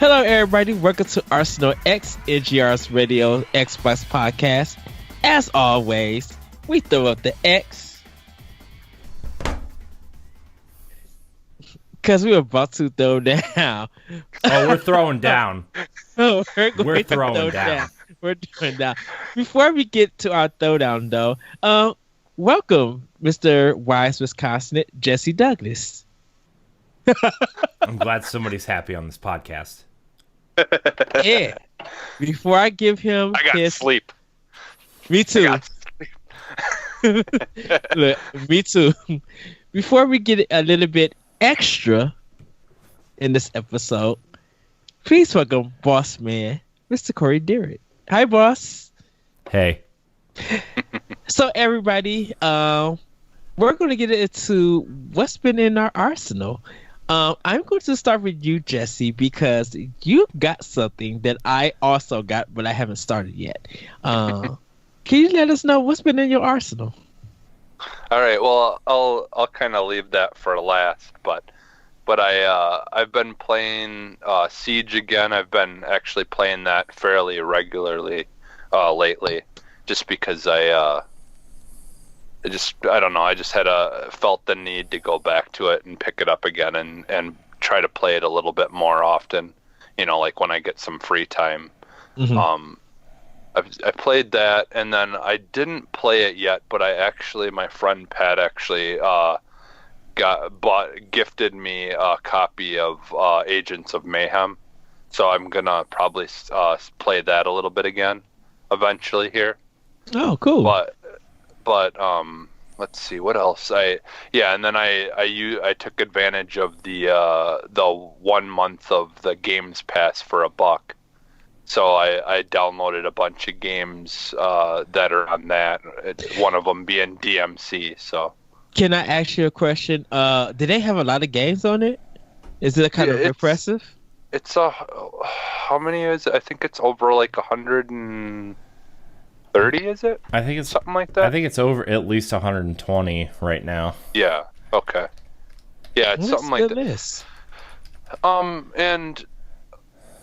Hello, everybody. Welcome to Arsenal X NGR's Radio Xbox Podcast. As always, we throw up the X because we're about to throw down. Oh, we're throwing down. We're throwing throw down. We're throwing down. Before we get to our throwdown, though, welcome, Mr. Wise Wisconsin, Jesse Douglas. I'm glad somebody's happy on this podcast. Yeah. Before I give him I got his... sleep. Me too. Look, me too. Before we get a little bit extra in this episode, please welcome Boss Man, Mr. Corey Dirrig. Hi, boss. Hey. So, everybody, we're going to get into what's been in our arsenal. I'm going to start with you, Jesse, because you got something that I also got, but I haven't started yet. Can you let us know what's been in your arsenal? All right. Well, I'll kind of leave that for last, but I've been playing Siege again. I've been actually playing that fairly regularly lately, just because I don't know. I just felt the need to go back to it and pick it up again and try to play it a little bit more often. You know, like when I get some free time. Mm-hmm. I played that, and then I didn't play it yet, but my friend Pat actually gifted me a copy of Agents of Mayhem. So I'm gonna probably play that a little bit again eventually here. Oh, cool. But let's see what else. And then I took advantage of the 1 month of the Games Pass for $1. So I downloaded a bunch of games that are on that. One of them being DMC. So can I ask you a question? Do they have a lot of games on it? Is it kind of impressive? It's how many is it? I think it's over like 130. Is it? I think it's something like that. I think it's over at least 120 right now. Yeah. Okay. Yeah, it's something like that. List? And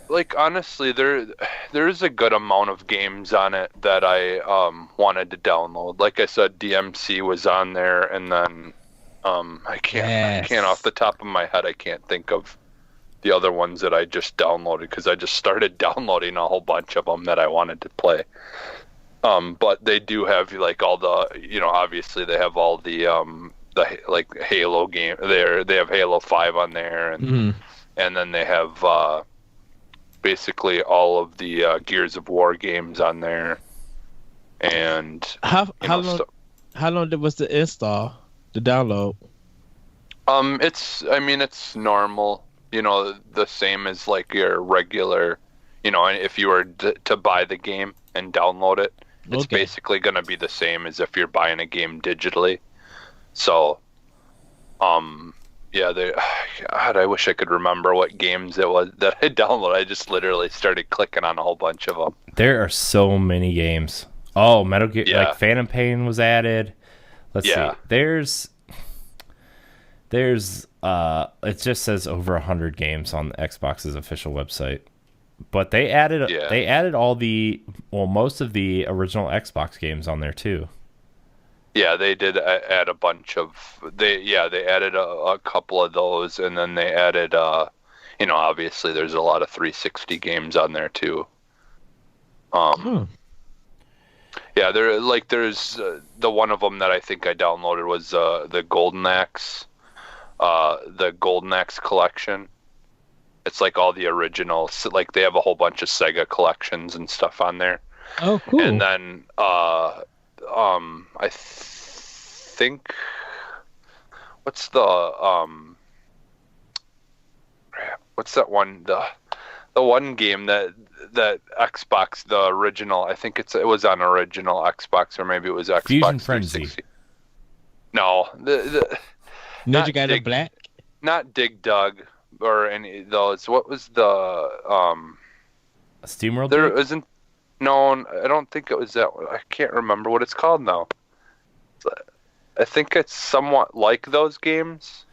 like honestly, there's a good amount of games on it that I wanted to download. Like I said, DMC was on there, and then I can't off the top of my head, I can't think of the other ones that I just downloaded because I just started downloading a whole bunch of them that I wanted to play. But they do have like all the, obviously they have all the like Halo game. They have Halo 5 on there, and and then they have basically all of the Gears of War games on there. And how long was the install, the download? It's normal. The same as like your regular. If you were to buy the game and download it. It's basically going to be the same as if you're buying a game digitally. So, God, I wish I could remember what games it was that I downloaded. I just literally started clicking on a whole bunch of them. There are so many games. Oh, Metal Gear, like Phantom Pain was added. Let's see. There's it just says over 100 games on the Xbox's official website. But they added all most of the original Xbox games on there too. Yeah, they did add a bunch of they added a couple of those, and then they added obviously there's a lot of 360 games on there too. Yeah, there's the one of them that I think I downloaded was the Golden Axe collection. It's like all the originals. Like they have a whole bunch of Sega collections and stuff on there. Oh, cool. And then I think what's that one? the one game that Xbox, the original, I think it was on original Xbox, or maybe it was Xbox Fusion 360. Frenzy. No, the Ninja Gaiden Black. Not Dig Dug or any of those. What was the SteamWorld? There Dig? isn't. No, I don't think it was that one. I can't remember what it's called now. I think it's somewhat like those games.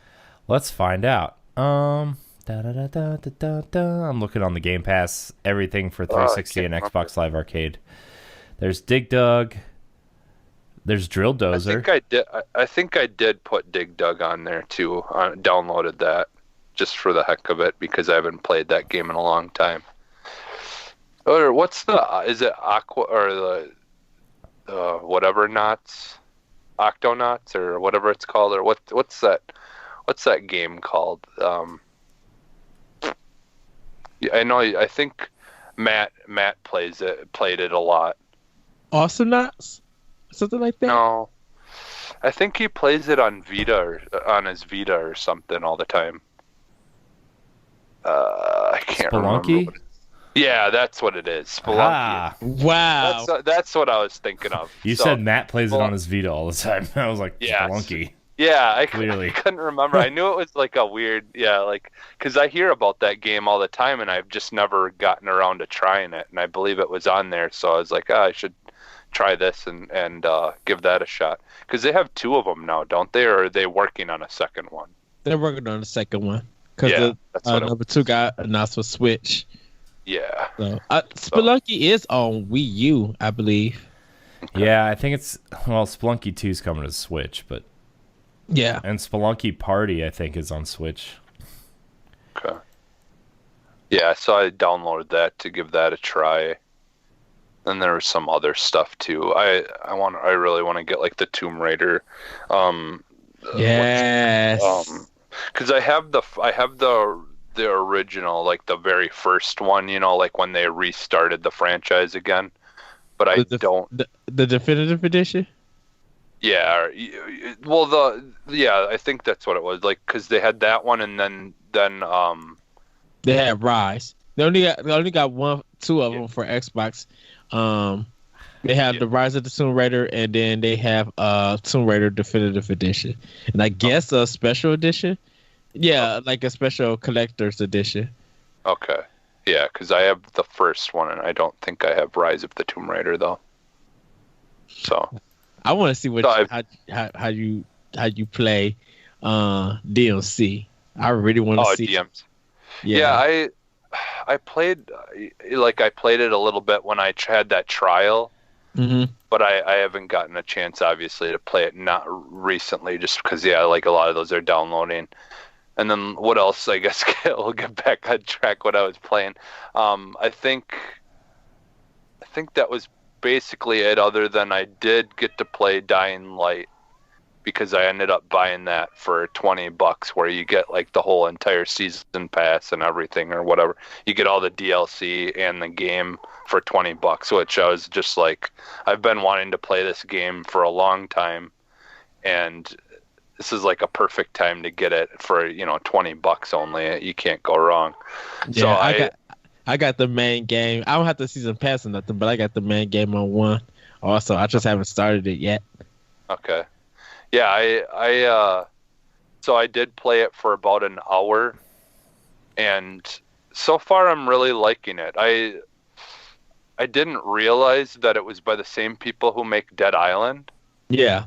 Let's find out. I'm looking on the Game Pass, everything for 360 and Xbox Live Arcade. There's Dig Dug. There's Drill Dozer. I think I did put Dig Dug on there too. I downloaded that just for the heck of it because I haven't played that game in a long time. Or what's is it Aqua or the whatever knots, Octonauts or whatever it's called, or what's that game called? Yeah, I know. I think Matt played it a lot. Awesomenauts? Something like that? No, I think he plays it on Vita or on his Vita or something all the time. I can't Spelunky? remember. Yeah, that's what it is. Spelunky. Ah, Wow. That's what I was thinking of. you said Matt plays it on his Vita all the time. I was like, Yeah. Spelunky. Yeah, I Clearly. couldn't remember. I knew it was like a weird, because I hear about that game all the time, and I've just never gotten around to trying it. And I believe it was on there, so I was like, I should try this and give that a shot. Because they have 2 of them now, don't they? Or are they working on a second one? They're working on the second one. Because that's what number 2 got announced for Switch. Yeah. So, Spelunky is on Wii U, I believe. Yeah, I think Spelunky 2 is coming to Switch, but yeah. And Spelunky Party, I think, is on Switch. Okay. Yeah, so I downloaded that to give that a try. Then there was some other stuff too. I really want to get like the Tomb Raider. Yes. Because I have the original, like the very first one, like when they restarted the franchise again. But I don't. The definitive edition. Yeah, I think that's what it was. Like, because they had that one, and then they had Rise. They only got 2 of them for Xbox. They have the Rise of the Tomb Raider, and then they have Tomb Raider Definitive Edition, and I guess a special edition. Yeah, like a special collector's edition. Okay. Yeah, because I have the first one, and I don't think I have Rise of the Tomb Raider though. So. I want to see how you play DMC. I really want to see. DMC. Yeah, I played it a little bit when I had that trial, but I haven't gotten a chance, obviously, to play it not recently, just because like a lot of those are downloading. And then what else? I guess we'll get back on track. What I was playing, I think that was basically it, other than I did get to play Dying Light because I ended up buying that for $20, where you get like the whole entire season pass and everything or whatever. You get all the DLC and the game for $20, which I was just like, I've been wanting to play this game for a long time, and this is like a perfect time to get it for $20 only. You can't go wrong. Yeah, so I got the main game. I don't have the season pass or nothing, but I got the main game on 1. Also, I just haven't started it yet. Okay. Yeah, so I did play it for about an hour, and so far I'm really liking it. I didn't realize that it was by the same people who make Dead Island. Yeah.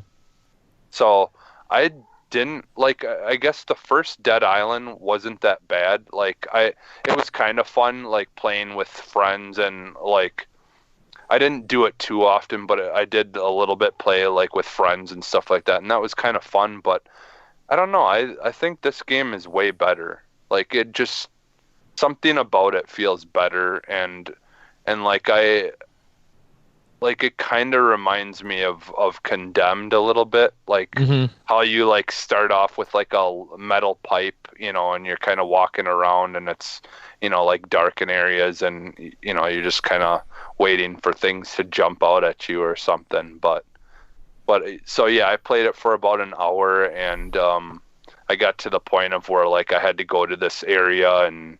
So I didn't I guess the first Dead Island wasn't that bad. It was kind of fun, like playing with friends, and like I didn't do it too often, but I did a little bit play like with friends and stuff like that, and that was kind of fun. But I don't know, I think this game is way better. Like, it just, something about it feels better, and it kind of reminds me of Condemned a little bit, how you start off with like a metal pipe, and you're kind of walking around, and it's dark in areas, and you're just kind of waiting for things to jump out at you or something. But so yeah, I played it for about an hour, and I got to the point of where I had to go to this area, and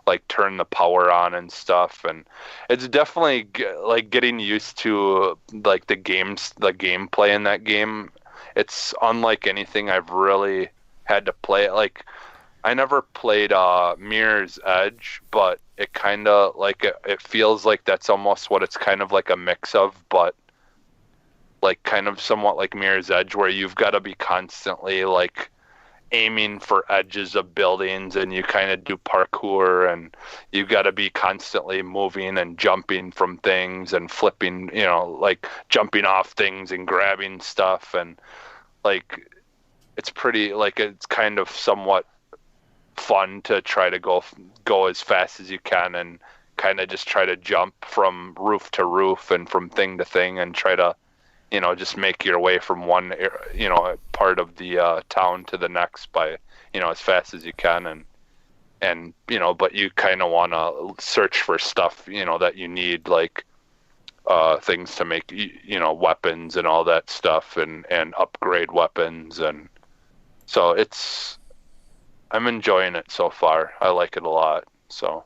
like turn the power on and stuff, and it's definitely like getting used to like the gameplay in that game. It's unlike anything I've really had to play. Like I never played Mirror's Edge, but it kind of like it feels like that's almost what it's kind of like a mix of, but like kind of somewhat like Mirror's Edge, where you've got to be constantly like aiming for edges of buildings, and you kind of do parkour, and you've got to be constantly moving and jumping from things and flipping, you know, like jumping off things and grabbing stuff, and like it's pretty like it's kind of somewhat fun to try to go as fast as you can and kind of just try to jump from roof to roof and from thing to thing and try to, you know, just make your way from one, you know, part of the town to the next by, you know, as fast as you can, and you know, but you kind of want to search for stuff, you know, that you need, like things to make, you know, weapons and all that stuff, and upgrade weapons, and so I'm enjoying it so far. I like it a lot, so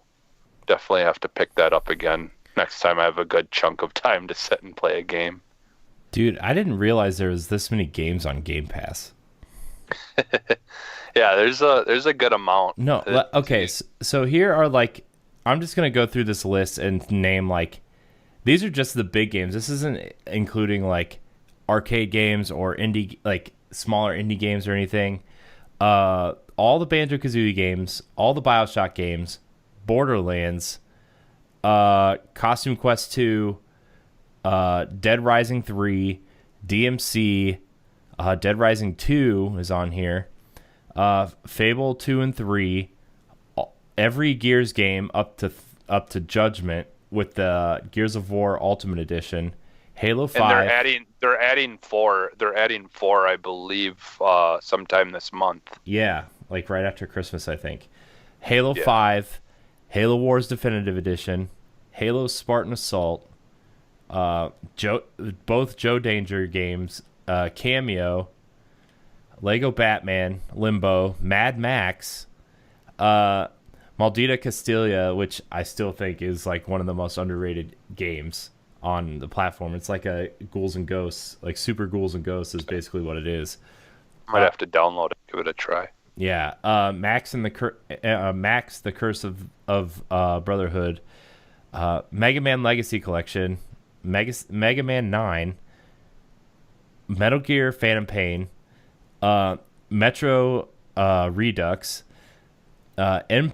definitely have to pick that up again next time I have a good chunk of time to sit and play a game. Dude, I didn't realize there was this many games on Game Pass. Yeah, there's a good amount. No, okay, so here are like, I'm just going to go through this list and name like, these are just the big games. This isn't including like arcade games or indie, like smaller indie games or anything. All the Banjo-Kazooie games, all the BioShock games, Borderlands, Costume Quest 2, Dead Rising 3, DMC, Dead Rising 2 is on here, Fable 2 and 3, every Gears game up to Judgment with the Gears of War Ultimate Edition, Halo 5. And they're adding four, I believe, sometime this month. Yeah, like right after Christmas, I think. Halo 5, Halo Wars Definitive Edition, Halo Spartan Assault, both Joe Danger games, Cameo, Lego Batman, Limbo, Mad Max, Maldita Castilla, which I still think is like one of the most underrated games on the platform. It's like a Ghouls and Ghosts, like Super Ghouls and Ghosts is basically what it is. Might have to download it, give it a try. Yeah, Max the Curse of Brotherhood, Mega Man Legacy Collection, Mega Man 9, Metal Gear Phantom Pain, Metro Redux, N+,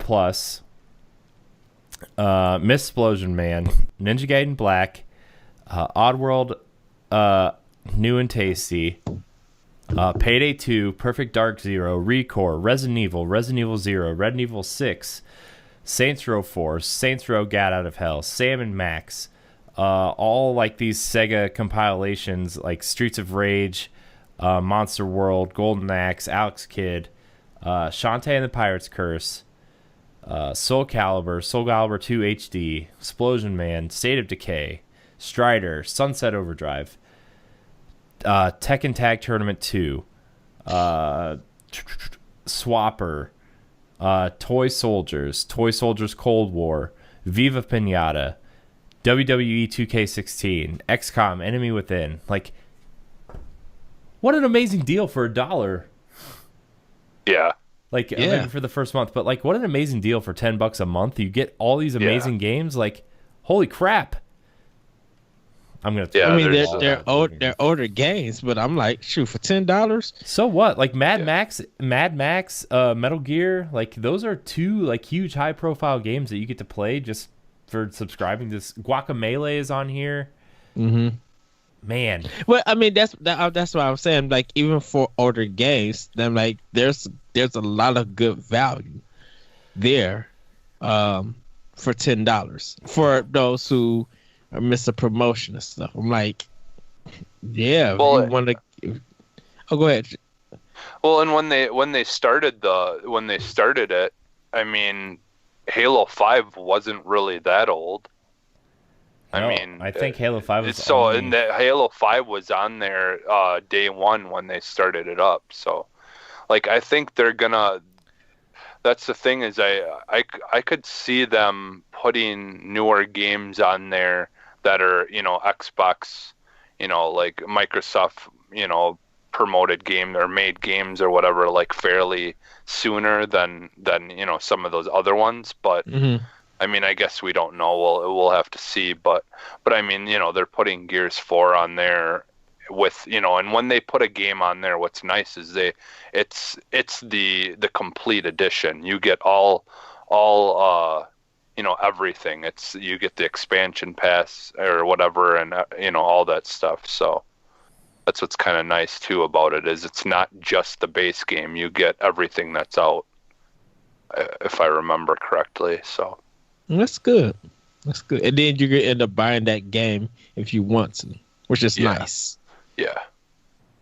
Missplosion Man, Ninja Gaiden Black, Oddworld New and Tasty, Payday 2, Perfect Dark Zero, Recore, Resident Evil 0, Resident Evil 6, Saints Row 4, Saints Row Gat Out of Hell, Sam and Max, all like these Sega compilations like Streets of Rage, Monster World, Golden Axe, Alex Kidd, Shantae and the Pirate's Curse, Soul Calibur 2 HD, Explosion Man, State of Decay, Strider, Sunset Overdrive, Tekken Tag Tournament 2, Swapper, Toy Soldiers Cold War, Viva Pinata, WWE 2K16, XCOM Enemy Within. Like, what an amazing deal for $1. Yeah. Like, I mean, for the first month, but like, what an amazing deal for $10 a month. You get all these amazing games. Like, holy crap. I'm gonna. I mean, they're older games, but I'm like, shoot, for $10. So what? Like Mad Max, Metal Gear. Like, those are two like huge, high profile games that you get to play just for subscribing to this. Guacamelee is on here. Mm-hmm. Man. Well, I mean, that's what I'm saying. Like, even for older games, then like there's a lot of good value there, for $10 for those who miss a promotion and stuff. I'm like, yeah. Well, you want to? Oh, go ahead. Well, and when they started it, I mean, Halo 5 wasn't really that old. No, I mean, I think Halo 5 was and the Halo 5 was on there day one when they started it up. So, like, I think they're gonna that's the thing is I could see them putting newer games on there that are, Xbox, like Microsoft, promoted game or made games or whatever, like fairly sooner than some of those other ones. But Hmm. I mean, I guess we don't know. We'll have to see. But I mean, they're putting Gears 4 on there with, and when they put a game on there, what's nice is it's the complete edition. You get all everything. You get the expansion pass or whatever, and all that stuff. So that's what's kind of nice too about it, is it's not just the base game. You get everything that's out, if I remember correctly. So That's good. That's good. And then you can end up buying that game if you want to, which is Yeah. nice. yeah.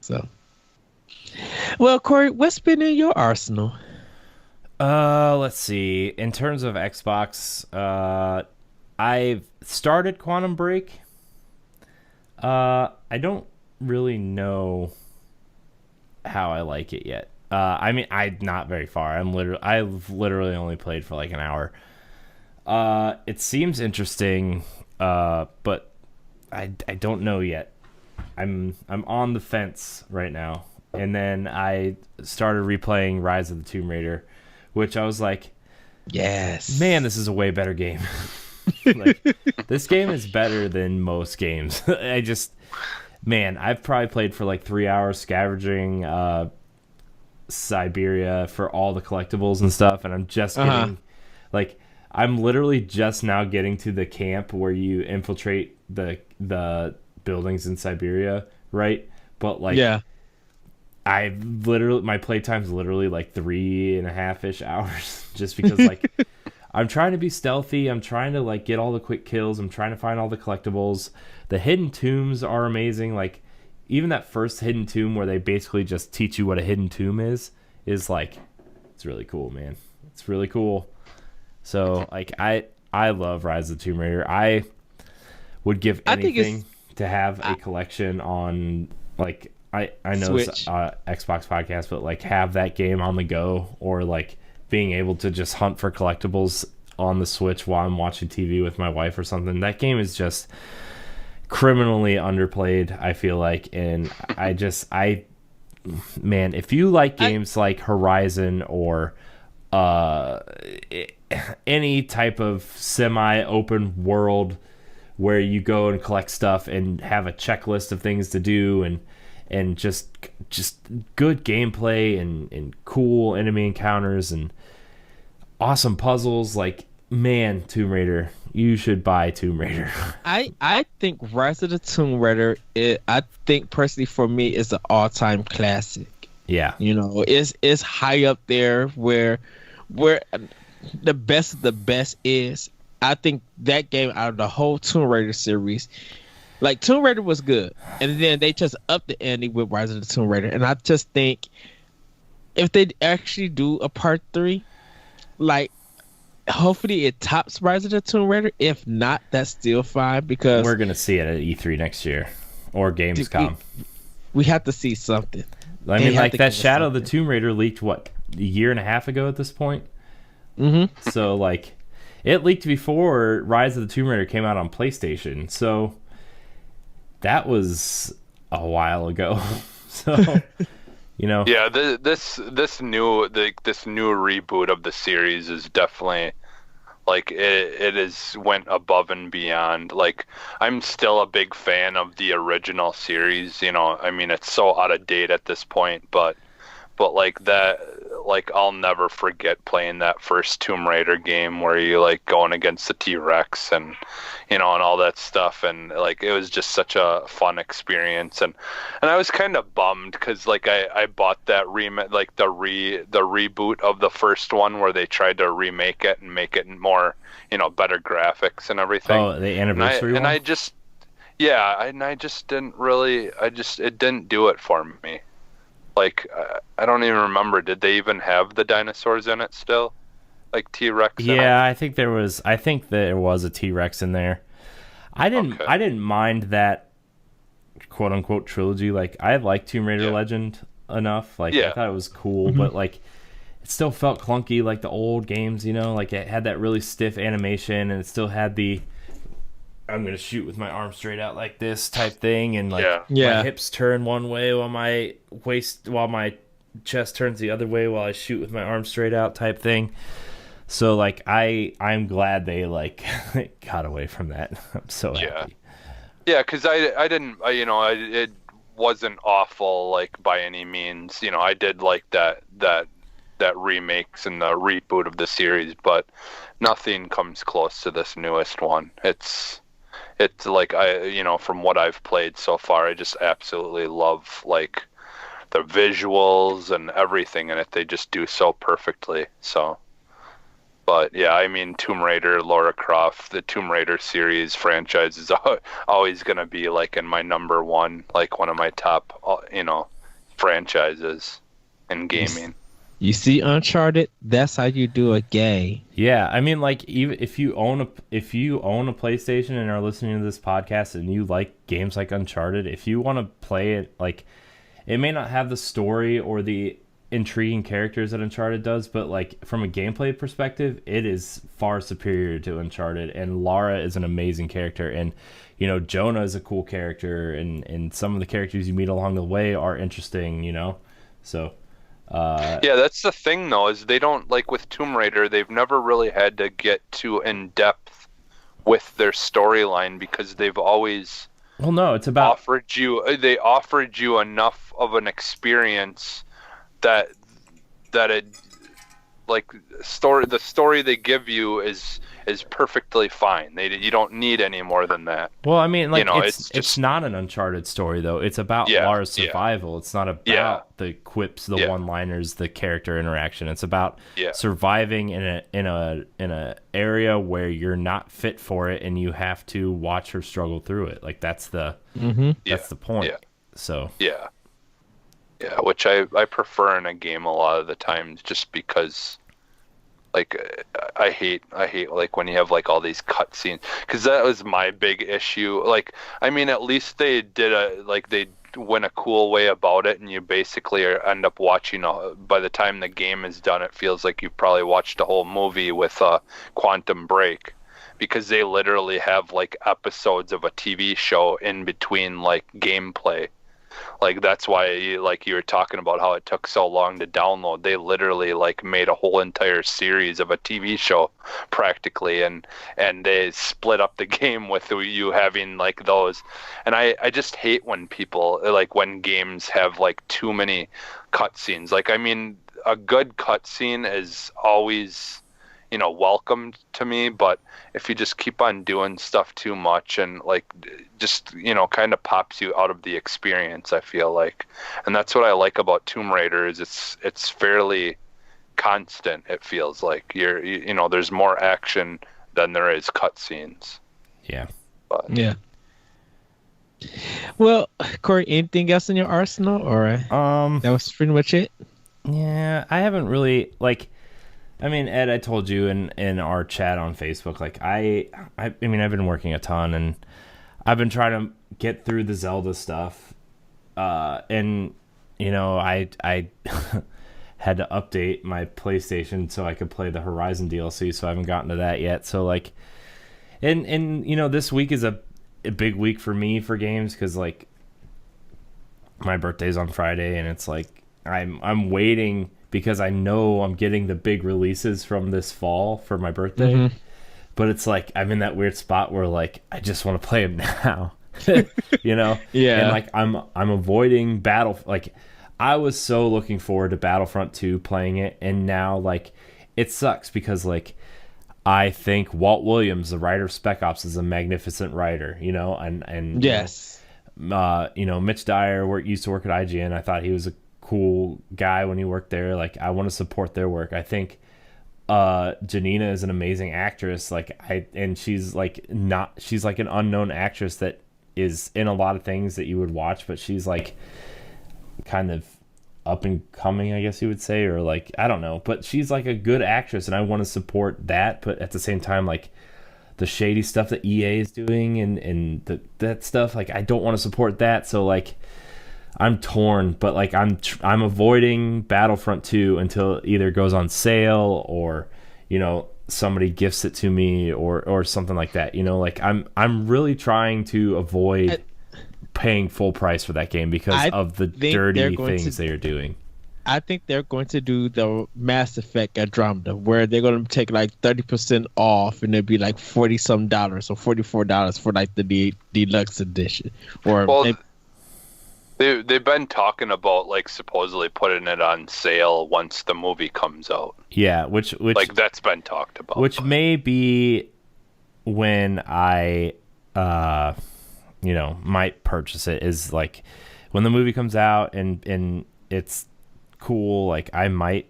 So, well, Corey, what's been in your arsenal? Let's see. In terms of Xbox, I've started Quantum Break. I don't really know how I like it yet. I mean, I'm not very far. I've literally only played for like an hour. It seems interesting, but I don't know yet. I'm on the fence right now. And then I started replaying Rise of the Tomb Raider, which I was like, Yes. man, this is a way better game. Like, this game is better than most games. I've probably played for like 3 hours scavenging Siberia for all the collectibles and stuff, and I'm just getting like, I'm literally just now getting to the camp where you infiltrate the buildings in Siberia, right? But like, Yeah. my playtime's literally like 3.5-ish hours, just because like I'm trying to be stealthy. I'm trying to like get all the quick kills. I'm trying to find all the collectibles. The hidden tombs are amazing. Like, even that first hidden tomb where they basically just teach you what a hidden tomb is like, it's really cool, man. It's really cool. So like, I love Rise of the Tomb Raider. I would give anything to have a collection on, like, I know it's Xbox podcast, but like, have that game on the go, or like being able to just hunt for collectibles on the Switch while I'm watching TV with my wife or something. That game is just criminally underplayed, I feel like. And man, if you like games like Horizon or any type of semi-open world where you go and collect stuff and have a checklist of things to do, and just good gameplay and cool enemy encounters and awesome puzzles, like, man, Tomb Raider, you should buy Tomb Raider. I think Rise of the Tomb Raider, I think personally for me, is an all-time classic. Yeah. It's high up there where the best of the best is. I think that game, out of the whole Tomb Raider series, like, Tomb Raider was good, and then they just upped the ante with Rise of the Tomb Raider. And I just think if they actually do a part 3, like, hopefully it tops Rise of the Tomb Raider. If not, that's still fine, because we're gonna see it at E3 next year or Gamescom. We have to see something. I mean, like, that Shadow of the Tomb Raider leaked, what, a year and a half ago at this point? Mm-hmm. So, like, it leaked before Rise of the Tomb Raider came out on PlayStation. So that was a while ago. So, Yeah, this new reboot of the series is definitely, like, it is went above and beyond. Like, I'm still a big fan of the original series. I mean, it's so out of date at this point, but like that, like, I'll never forget playing that first Tomb Raider game where you, like, going against the T-Rex and and all that stuff, and like, it was just such a fun experience. And I was kind of bummed because, like, I bought that like the reboot of the first one where they tried to remake it and make it more, better graphics and everything. Oh, the anniversary one? And I just didn't really, it didn't do it for me. Like, I don't even remember. Did they even have the dinosaurs in it still? Like T-Rex? Yeah, I think there was a T-Rex in there. I didn't mind that quote unquote trilogy. Like, I liked Tomb Raider Legend enough. Like, I thought it was cool, but like, it still felt clunky like the old games, you know, like it had that really stiff animation, and it still had the I'm gonna shoot with my arm straight out like this type thing, and like my hips turn one way while my chest turns the other way while I shoot with my arm straight out type thing. So like I'm glad they like got away from that. I'm so happy. Yeah, because I didn't, it wasn't awful like by any means. You know, I did like that remakes and the reboot of the series, but nothing comes close to this newest one. It's like from what I've played so far, I just absolutely love like the visuals and everything in it. They just do so perfectly. So. But yeah, I mean, Tomb Raider, Lara Croft, the Tomb Raider series franchise is always going to be like in my number one, like one of my top, franchises in gaming. You see Uncharted, that's how you do a game. Yeah, I mean, like even if you own a PlayStation and are listening to this podcast and you like games like Uncharted, if you want to play it, like it may not have the story or the intriguing characters that Uncharted does, but like from a gameplay perspective, it is far superior to Uncharted, and Lara is an amazing character, and Jonah is a cool character, and some of the characters you meet along the way are interesting, so that's the thing though, is they don't, like with Tomb Raider, they've never really had to get too in depth with their storyline, because they've always it's about offered you enough of an experience that it, like, the story they give you is perfectly fine. You don't need any more than that. Well, I mean, like, it's not an Uncharted story though. It's about Lara's survival. It's not about the quips, the one-liners, the character interaction. It's about surviving in a area where you're not fit for it, and you have to watch her struggle through it. Like that's the point. Yeah. So yeah, which I prefer in a game a lot of the times, just because, like, I hate like when you have like all these cutscenes, because that was my big issue. Like, I mean, at least they they went a cool way about it, and you basically end up watching. By the time the game is done, it feels like you've probably watched a whole movie with Quantum Break, because they literally have like episodes of a TV show in between like gameplay. Like that's why you were talking about how it took so long to download. They literally like made a whole entire series of a TV show practically, and they split up the game with you having like those. And I just hate when people, like, when games have like too many cutscenes. Like, I mean, a good cutscene is always welcomed to me, but if you just keep on doing stuff too much and like just kind of pops you out of the experience, I feel like. And that's what I like about Tomb Raider, is it's fairly constant. It feels like there's more action than there is cutscenes. Yeah. Well, Corey, anything else in your arsenal, or that was pretty much it? Yeah, I haven't really, like, I mean, Ed, I told you in our chat on Facebook, like, I mean, I've been working a ton, and I've been trying to get through the Zelda stuff, and, I had to update my PlayStation so I could play the Horizon DLC, so I haven't gotten to that yet. So, like, and this week is a big week for me for games, because, like, my birthday's on Friday, and it's like, I'm waiting, because I know I'm getting the big releases from this fall for my birthday. Mm-hmm. But it's like I'm in that weird spot where, like, I just want to play them now. Yeah. And like I'm avoiding like, I was so looking forward to Battlefront II, playing it, and now, like, it sucks because, like, I think Walt Williams, the writer of Spec Ops, is a magnificent writer, and yes. Mitch Dyer used to work at IGN. I thought he was a cool guy when he worked there. Like, I want to support their work. I think Janina is an amazing actress. And she's like an unknown actress that is in a lot of things that you would watch, but she's like kind of up and coming, I guess you would say, or like, I don't know, but she's like a good actress, and I want to support that. But at the same time, like, the shady stuff that EA is doing and that stuff, like, I don't want to support that. So, like, I'm torn, but like I'm avoiding Battlefront 2 until it either goes on sale or, you know, somebody gifts it to me or something like that. You know, like I'm really trying to avoid paying full price for that game because of the dirty things they are doing. I think they're going to do the Mass Effect Andromeda, where they're going to take like 30% off, and it'll be like $40-some or $44 for like the deluxe edition. Or they've been talking about like supposedly putting it on sale once the movie comes out. Yeah, which like that's been talked about. Which may be when I, you know, might purchase it. Is like when the movie comes out and it's cool. Like I might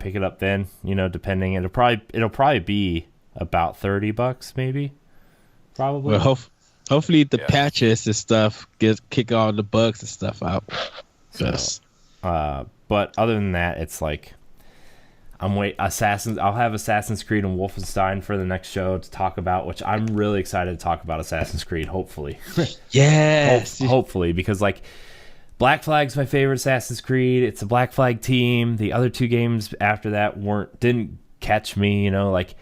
pick it up then. You know, depending. It'll probably be about $30 maybe. Probably. Well, hopefully the patches and stuff kick all the bugs and stuff out. So, but other than that, it's like I'll have Assassin's Creed and Wolfenstein for the next show to talk about, which I'm really excited to talk about Assassin's Creed. Hopefully, yes, hopefully, because like Black Flag's my favorite Assassin's Creed. It's a Black Flag team. The other two games after that didn't catch me, you know, like.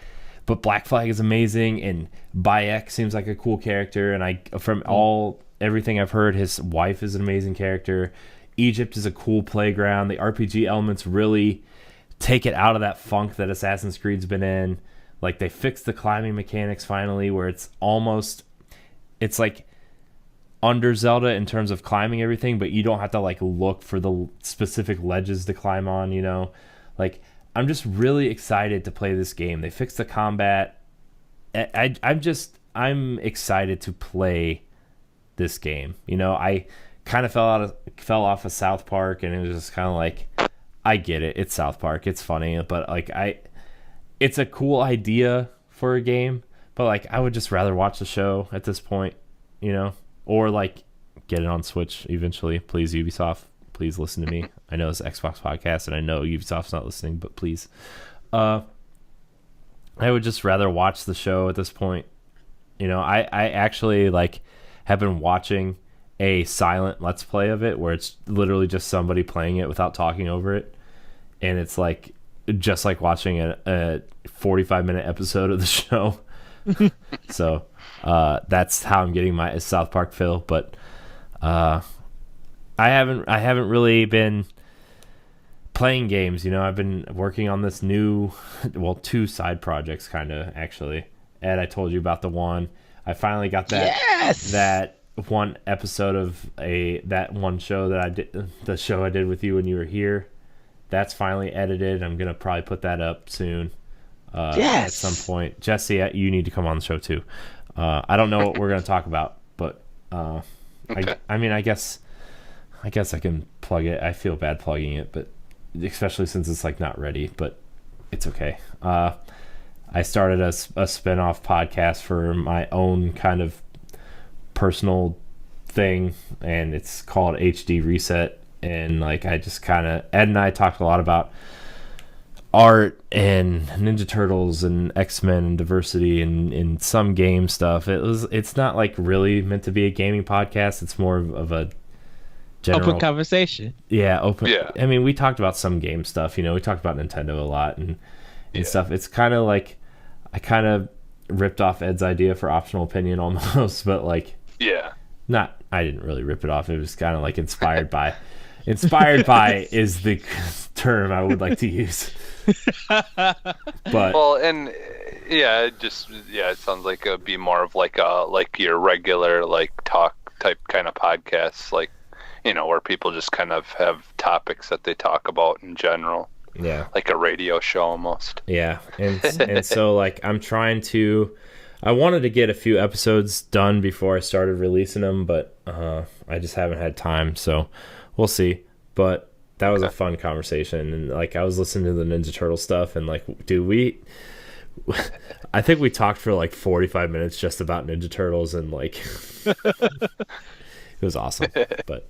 But Black Flag is amazing, and Bayek seems like a cool character. And everything I've heard, his wife is an amazing character. Egypt is a cool playground. The RPG elements really take it out of that funk that Assassin's Creed's been in. Like they fixed the climbing mechanics finally, where it's like under Zelda in terms of climbing everything, but you don't have to like look for the specific ledges to climb on. You know, like. I'm just really excited to play this game. They fixed the combat. I'm excited to play this game. You know, I kind of fell off of South Park, and it was just kind of like, I get it. It's South Park. It's funny, but like it's a cool idea for a game. But like, I would just rather watch the show at this point, you know, or like get it on Switch eventually. Please, Ubisoft. Please listen to me. I know it's an Xbox podcast, and I know Ubisoft's not listening, but please. I would just rather watch the show at this point. You know, I actually like have been watching a silent Let's Play of it, where it's literally just somebody playing it without talking over it, and it's like just like watching a 45-minute episode of the show. So that's how I'm getting my South Park fill, but. I haven't really been playing games, you know. I've been working on this two side projects kind of actually. Ed, I told you about the one. I finally got that one episode of that one show that I did, the show I did with you when you were here. That's finally edited. I'm going to probably put that up soon. At some point. Jesse, you need to come on the show too. I don't know what we're going to talk about, but okay. I guess I can plug it. I feel bad plugging it, but especially since it's like not ready, but it's okay. I started a spin-off podcast for my own kind of personal thing, and it's called HD Reset. And like I just kind of Ed and I talked a lot about art and Ninja Turtles and X-Men and diversity and some game stuff. It's not like really meant to be a gaming podcast. It's more of a general open conversation. Yeah, open. Yeah. I mean, we talked about some game stuff, you know, we talked about Nintendo a lot and stuff. It's kind of like I kind of ripped off Ed's idea for optional opinion almost, but like I didn't really rip it off. It was kind of like inspired by is the term I would like to use. But well, and it sounds like it'd be more of like your regular like talk type kind of podcasts, like, you know, where people just kind of have topics that they talk about in general. Yeah. Like a radio show almost. Yeah. And so like I wanted to get a few episodes done before I started releasing them, but I just haven't had time, so we'll see. But that was a fun conversation, and like I was listening to the Ninja Turtle stuff, and like, dude, I think we talked for like 45 minutes just about Ninja Turtles, and like it was awesome. But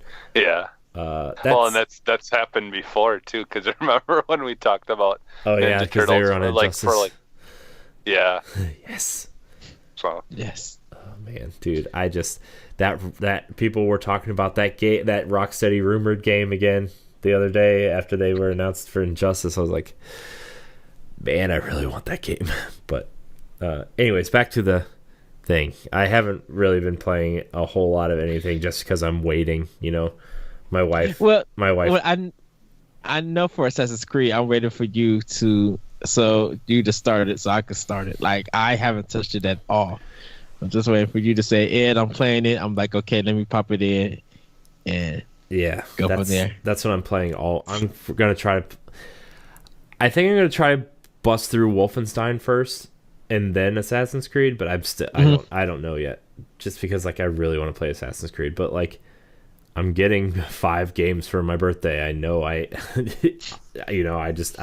and that's happened before too, because remember when we talked about Ninja Turtles they were on like for like yes. So yes. man, dude, I just that people were talking about that game, that Rocksteady rumored game again the other day after they were announced for Injustice. I was like, man, I really want that game. But anyways, back to the thing. I haven't really been playing a whole lot of anything just because I'm waiting. You know, my wife. Well, I know for Assassin's Creed, I'm waiting for you to start it so I can start it. Like, I haven't touched it at all. I'm just waiting for you to say, Ed, I'm playing it. I'm like, okay, let me pop it in and go from there. That's what I'm playing. I'm gonna try to. I think I'm gonna try to bust through Wolfenstein first and then Assassin's Creed, but I'm still I don't know yet. Just because like I really want to play Assassin's Creed, but like I'm getting 5 games for my birthday. I know I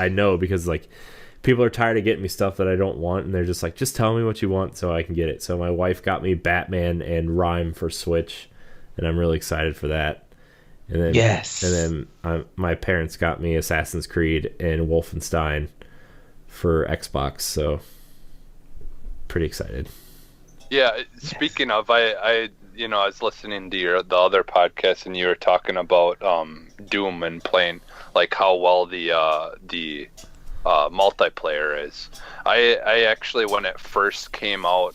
know because like people are tired of getting me stuff that I don't want, and they're just like, just tell me what you want so I can get it. So my wife got me Batman and Rhyme for Switch, and I'm really excited for that. And then my parents got me Assassin's Creed and Wolfenstein for Xbox, so pretty excited. Yeah, speaking of, I was listening to the other podcast, and you were talking about Doom and playing like how well the multiplayer is. I actually, when it first came out,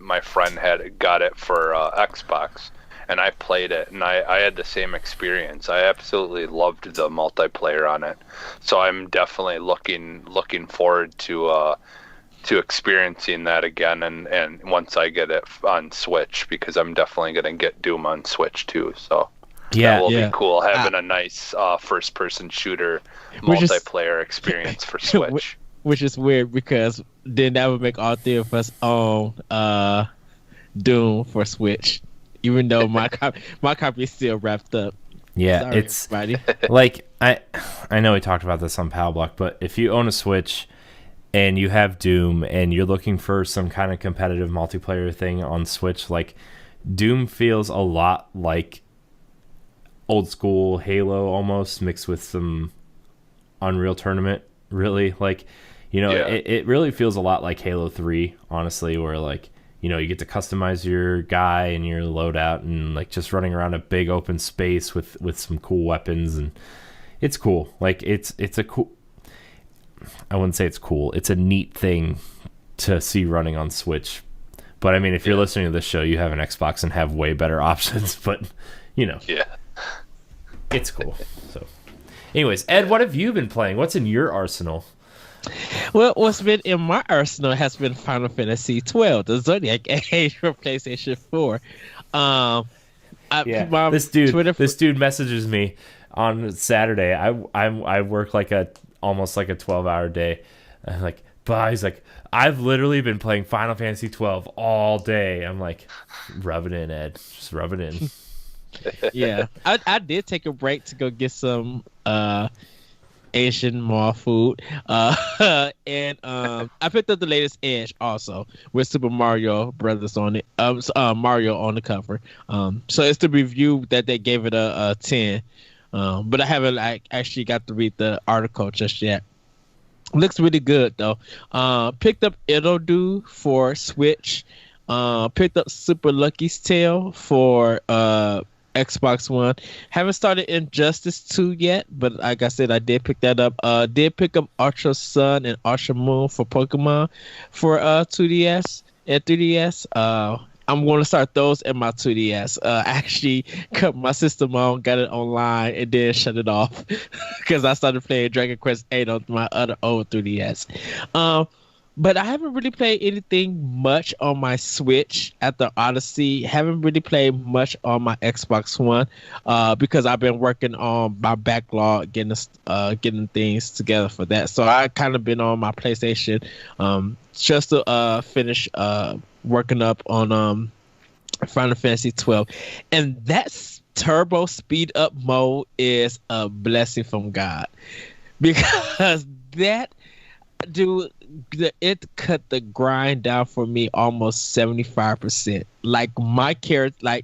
my friend had got it for Xbox, and I played it, and I had the same experience. I absolutely loved the multiplayer on it, so I'm definitely looking forward to experiencing that again, and once I get it on Switch, because I'm definitely gonna get Doom on Switch too. So that will be cool, having a nice first-person shooter multiplayer experience for Switch. Which is weird, because then that would make all 3 of us own Doom for Switch, even though my copy is still wrapped up. Yeah, Sorry, it's everybody. like I know we talked about this on Pal Block, but if you own a Switch and you have Doom and you're looking for some kind of competitive multiplayer thing on Switch, like Doom feels a lot like old school Halo almost, mixed with some Unreal Tournament, really. Like, it really feels a lot like Halo 3, honestly, where like, you get to customize your guy and your loadout, and like just running around a big open space with some cool weapons, and it's cool. Like it's a cool, I wouldn't say it's cool, it's a neat thing to see running on Switch. But I mean, if you're listening to this show, you have an Xbox and have way better options, but it's cool. So anyways, Ed, what have you been playing? What's in your arsenal? Well, what's been in my arsenal has been Final Fantasy XII, the Zodiac Age for PlayStation 4. This dude messages me on Saturday. I work like almost like a 12-hour day. I'm like, but he's like, I've literally been playing Final Fantasy 12 all day. I'm like, rub it in, Ed. Just rub it in. Yeah, I did take a break to go get some Asian mall food, and I picked up the latest Edge also with Super Mario Brothers on it. Mario on the cover. So it's the review that they gave it a 10. But I haven't actually got to read the article just yet. Looks really good though. Picked up It'll Do for Switch. Picked up Super Lucky's Tale for Xbox One. Haven't started Injustice 2 yet, but like I said, I did pick that up. Did pick up Ultra Sun and Ultra Moon for Pokemon for 2DS and 3DS. I'm going to start those in my 2DS. Actually, cut my system on, got it online, and then shut it off because I started playing Dragon Quest 8 on my other old 3DS. But I haven't really played anything much on my Switch after Odyssey. Haven't really played much on my Xbox One because I've been working on my backlog, getting things together for that. So I kind of been on my PlayStation just to finish working up on Final Fantasy 12. And that turbo speed up mode is a blessing from God, because that it cut the grind down for me almost 75%. Like my character,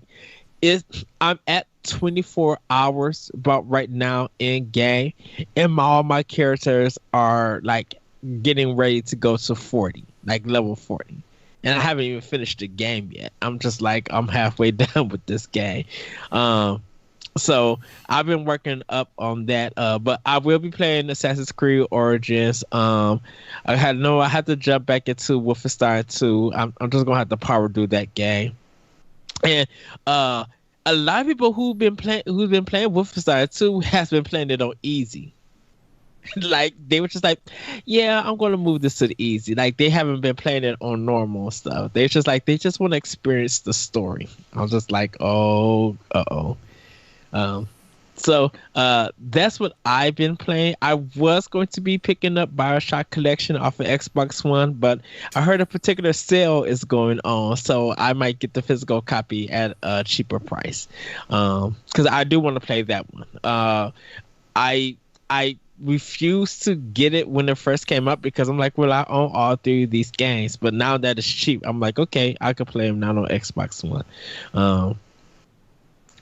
I'm at 24 hours about right now in game, and all my characters are like getting ready to go to 40, like level 40. and I haven't even finished the game yet. I'm just like I'm halfway done with this game. So I've been working up on that, but I will be playing Assassin's Creed Origins. I had to jump back into Wolfenstein 2. I'm just gonna have to power through that game. And a lot of people who've been playing Wolfenstein 2 has been playing it on easy. Like they were just like, yeah, I'm gonna move this to the easy. Like they haven't been playing it on normal stuff. They just want to experience the story. I was just like, oh, so that's what I've been playing. I was going to be picking up BioShock Collection off of Xbox One, but I heard a particular sale is going on, so I might get the physical copy at a cheaper price. Because I do want to play that one. I refused to get it when it first came up because I'm like, well, I own all three of these games, but now that it's cheap, I'm like, okay, I could play them now on Xbox One.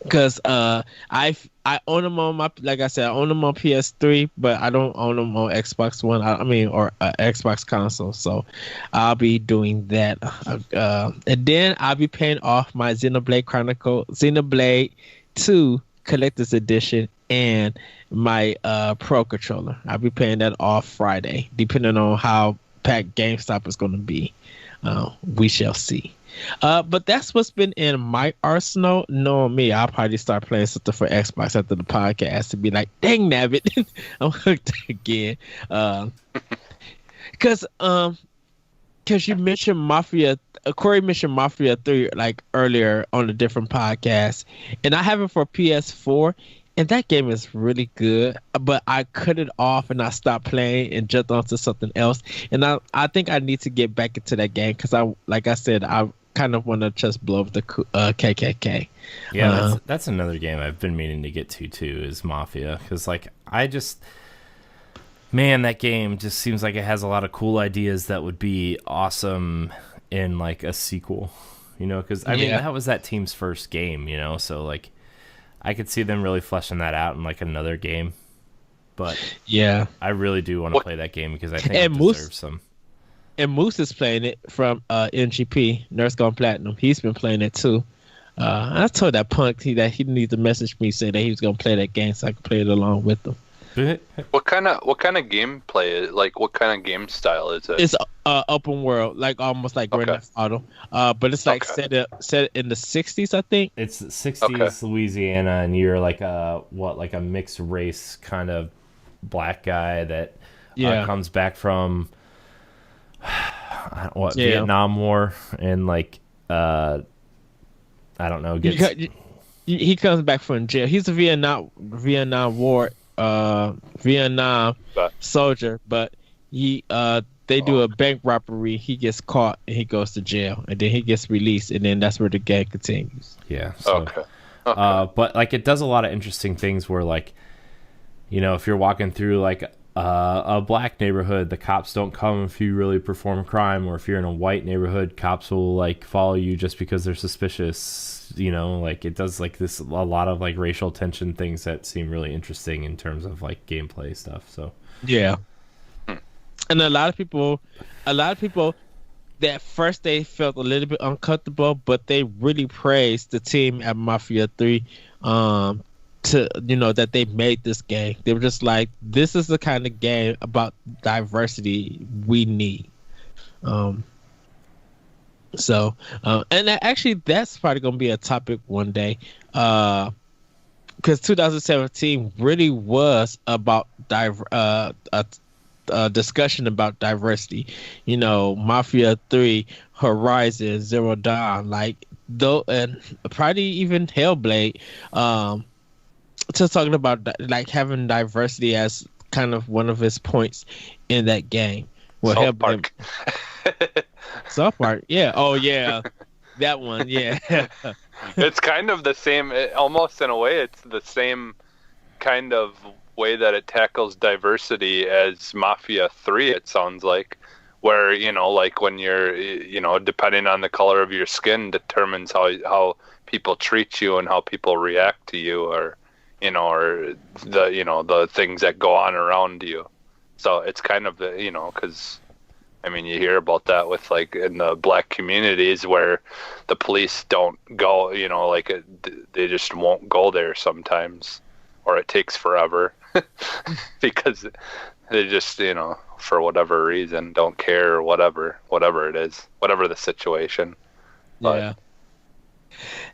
Because I own them on my, like I said, I own them on PS3, but I don't own them on Xbox One. Or Xbox console. So I'll be doing that, and then I'll be paying off my Xenoblade 2 Collector's Edition, and my Pro controller. I'll be paying that off Friday, depending on how packed GameStop is going to be. We shall see. But that's what's been in my arsenal. Knowing me, I'll probably start playing something for Xbox after the podcast to be like, dang nabbit, I'm hooked again. Because you mentioned Mafia, Corey mentioned Mafia 3 like earlier on a different podcast, and I have it for PS4, and that game is really good, but I cut it off and I stopped playing and jumped onto something else, and I think I need to get back into that game because like I said, I kind of want to just blow up the KKK. Yeah, that's another game I've been meaning to get to too, is Mafia, because like man, that game just seems like it has a lot of cool ideas that would be awesome in like a sequel, because I mean that was that team's first game, so like I could see them really fleshing that out in like another game. But yeah, I really do want to play that game because I think it deserves some. And Moose is playing it from NGP, Nurse Gone Platinum. He's been playing it too. I told that punk that he needs to message me, say that he was gonna play that game so I could play it along with him. What kind of gameplay? Like what kind of game style is it? It's open world, like almost like Grand Theft Auto. But it's like set in the 60s, I think. It's 60s Louisiana, and you're like a mixed race kind of black guy that comes back from Vietnam War, and like I don't know, he comes back from jail. He's a Vietnam War Vietnam soldier, but they do a bank robbery, he gets caught and he goes to jail, and then he gets released, and then that's where the game continues. But like it does a lot of interesting things where like if you're walking through like a black neighborhood, the cops don't come if you really perform a crime, or if you're in a white neighborhood, cops will like follow you just because they're suspicious. Like it does like this a lot of like racial tension things that seem really interesting in terms of like gameplay stuff. So yeah, and a lot of people that first they felt a little bit uncomfortable, but they really praised the team at Mafia 3 to that they made this game. They were just like, this is the kind of game about diversity we need. So and actually that's probably gonna be a topic one day, because 2017 really was about a discussion about diversity. Mafia 3, Horizon Zero Dawn, like though, and probably even Hellblade, just talking about like having diversity as kind of one of his points in that game. Well, South Park. South Park, yeah. Oh, yeah. That one, yeah. It's kind of the same, almost in a way, it's the same kind of way that it tackles diversity as Mafia 3, it sounds like, where, like when you're, depending on the color of your skin determines how people treat you and how people react to you, or, or the things that go on around you. So it's kind of, because I mean, you hear about that with like in the black communities where the police don't go, you know, like they just won't go there sometimes, or it takes forever because they just, you know, for whatever reason don't care, or whatever it is, whatever the situation. But, yeah.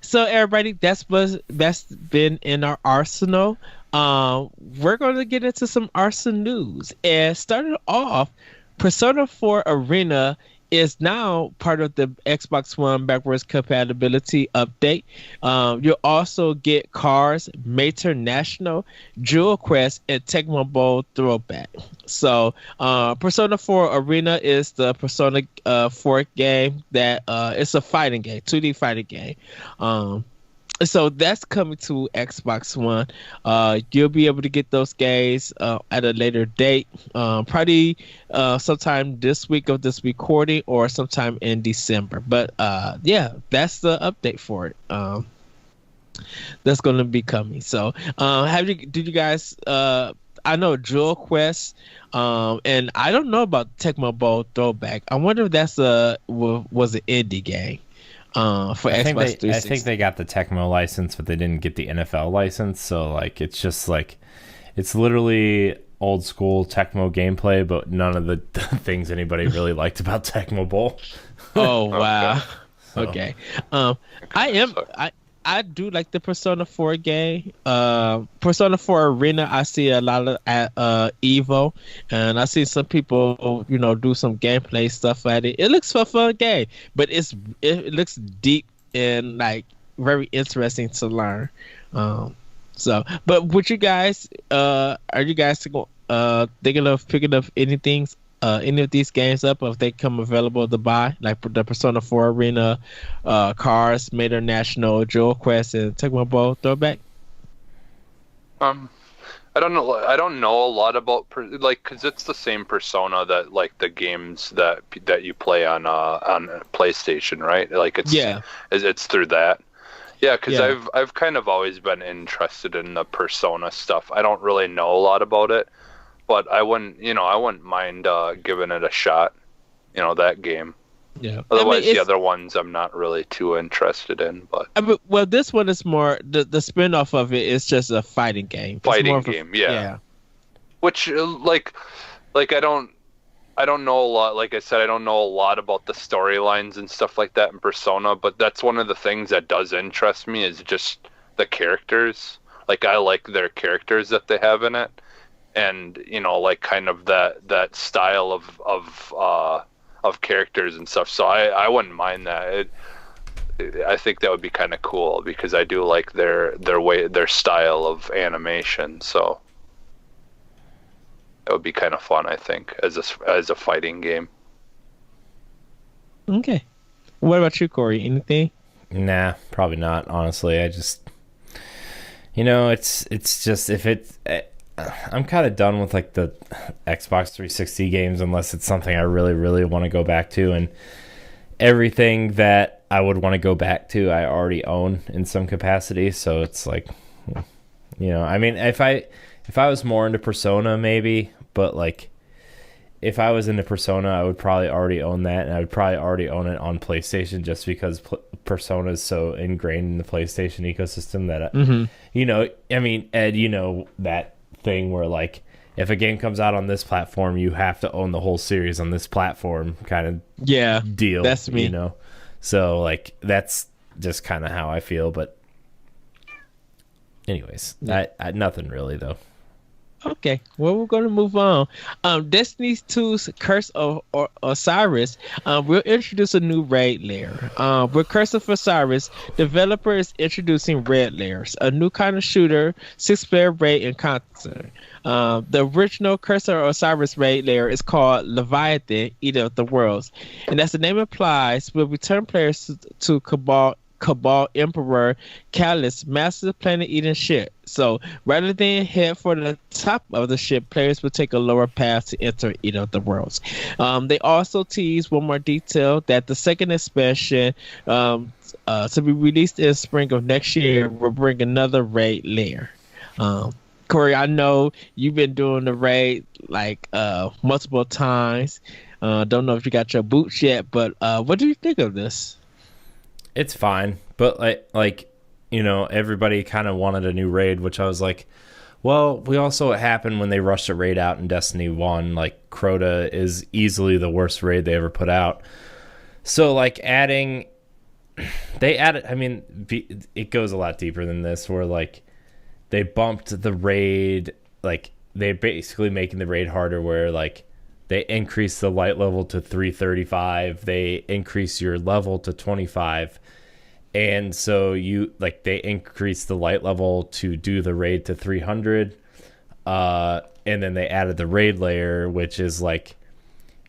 So everybody, that's been in our arsenal. We're going to get into some Arsenal news. And starting off, Persona 4 Arena is now part of the Xbox One backwards compatibility update. You'll also get Cars, Mater National, Jewel Quest, and Tecmo Bowl Throwback. So, Persona 4 Arena is the Persona 4 game that it's a fighting game, 2D fighting game. So that's coming to Xbox One. You'll be able to get those games at a later date, probably sometime this week of this recording or sometime in December. But yeah, that's the update for it. That's going to be coming. So did you guys? I know Jewel Quest, and I don't know about Tecmo Bowl Throwback. I wonder if that's was an indie game. For Xbox 360. I think they got the Tecmo license, but they didn't get the NFL license. So like, it's just like, it's literally old school Tecmo gameplay, but none of the things anybody really liked about Tecmo Bowl. Oh wow. So. Okay. I do like the Persona 4 game. Persona 4 Arena, I see a lot of at Evo, and I see some people, you know, do some gameplay stuff at it. It looks a fun game, but it looks deep and like very interesting to learn. So, but would you guys, are you guys thinking of picking up any of these games up if they come available to buy, like the Persona 4 Arena, Cars, Mater National, Jewel Quest, and Tecmo Bowl Throwback? I don't know. I don't know a lot about because it's the same Persona that like the games that you play on PlayStation, right? Like it's through that. Yeah, because I've kind of always been interested in the Persona stuff. I don't really know a lot about it. But I wouldn't mind giving it a shot, you know, that game. Yeah. Otherwise, the other ones I'm not really too interested in. But well, this one is more the spin-off of it is just a fighting game. Yeah. Which like I don't know a lot. Like I said, I don't know a lot about the storylines and stuff like that in Persona. But that's one of the things that does interest me is just the characters. Like I like their characters that they have in it. And you know, like kind of that style of characters and stuff. So I wouldn't mind that. I think that would be kind of cool because I do like their style of animation. So it would be kind of fun, I think, as a fighting game. Okay. What about you, Corey? Anything? Nah, probably not. Honestly, I just, you know, it's just if it's. I'm kind of done with like the Xbox 360 games unless it's something I really, really want to go back to. And everything that I would want to go back to, I already own in some capacity. So it's like, you know, I mean, if I was more into Persona, maybe, but like if I was into Persona, I would probably already own that, and I would probably already own it on PlayStation just because Persona is so ingrained in the PlayStation ecosystem that, you know, I mean, Ed, you know that thing where like if a game comes out on this platform you have to own the whole series on this platform kind of deal. That's me, you know, so like that's just kind of how I feel. But anyways, I nothing really though. Okay, well, we're going to move on. Destiny 2's Curse of Osiris will introduce a new raid layer. With Curse of Osiris, developer is introducing raid layers, a new kind of shooter, 6-player raid encounter. The original Curse of Osiris raid layer is called Leviathan, Eater of the Worlds, and as the name implies, will return players to Cabal Emperor Callus massive planet-eating ship. So rather than head for the top of the ship, players will take a lower path to enter Eater of the Worlds. They also tease one more detail that the second expansion to be released in spring of next year will bring another raid layer. Corey, I know you've been doing the raid like multiple times. Don't know if you got your boots yet, but what do you think of this? It's fine, but everybody kind of wanted a new raid, which I was like, well, we also, it happened when they rushed a raid out in Destiny 1. Like, Crota is easily the worst raid they ever put out. So, like, they added, I mean, it goes a lot deeper than this, where, like, they bumped the raid, like, they're basically making the raid harder, where, like, they increase the light level to 335, they increase your level to 25, and so they increased the light level to do the raid to 300, and then they added the raid layer, which is like,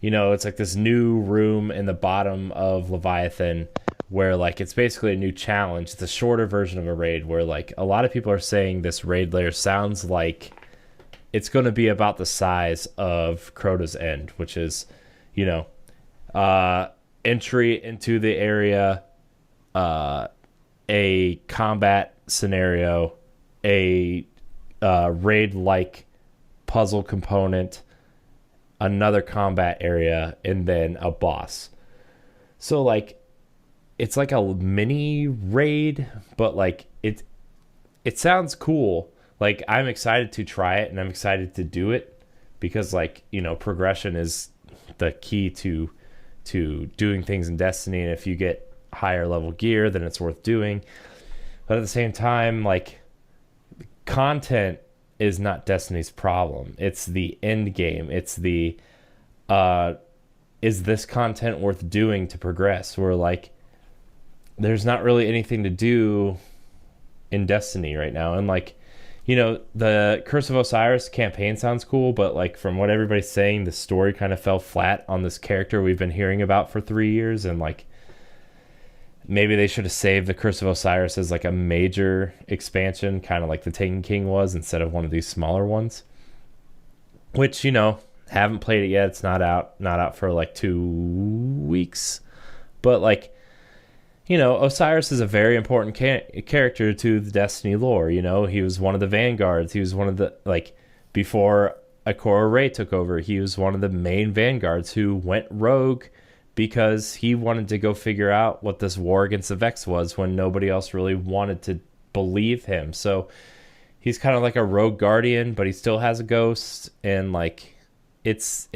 it's like this new room in the bottom of Leviathan where, like, it's basically a new challenge. It's a shorter version of a raid where, like, a lot of people are saying this raid layer sounds like it's going to be about the size of Crota's End, which is, entry into the area, a combat scenario, a raid-like puzzle component, another combat area, and then a boss. So, like, it's like a mini raid, but, like, it sounds cool. Like, I'm excited to try it, and I'm excited to do it because, like, progression is the key to doing things in Destiny, and if you get higher level gear, then it's worth doing. But at the same time, like, content is not Destiny's problem. It's the end game. It's the is this content worth doing to progress? Where, like, there's not really anything to do in Destiny right now. And, like, the Curse of Osiris campaign sounds cool, but, like, from what everybody's saying, the story kind of fell flat on this character we've been hearing about for 3 years, and, like, maybe they should have saved the Curse of Osiris as, like, a major expansion, kind of like the Taken King was, instead of one of these smaller ones. Which, haven't played it yet. It's not out for, like, 2 weeks. But, like, Osiris is a very important character to the Destiny lore. He was one of the vanguards. He was one of the, like, before Ikora Rey took over, he was one of the main vanguards who went rogue because he wanted to go figure out what this war against the Vex was when nobody else really wanted to believe him. So he's kind of like a rogue guardian, but he still has a ghost, and, like, he's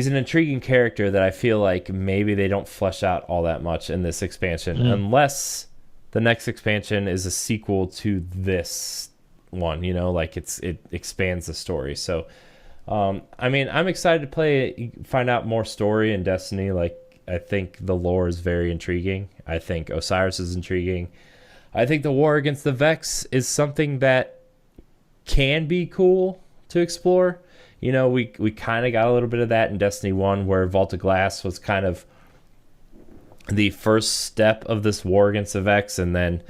an intriguing character that I feel like maybe they don't flesh out all that much in this expansion, unless the next expansion is a sequel to this one, like it expands the story. So, I mean, I'm excited to play it, find out more story in Destiny. Like, I think the lore is very intriguing. I think Osiris is intriguing. I think the war against the Vex is something that can be cool to explore. We kind of got a little bit of that in Destiny 1, where Vault of Glass was kind of the first step of this war against the Vex, and then,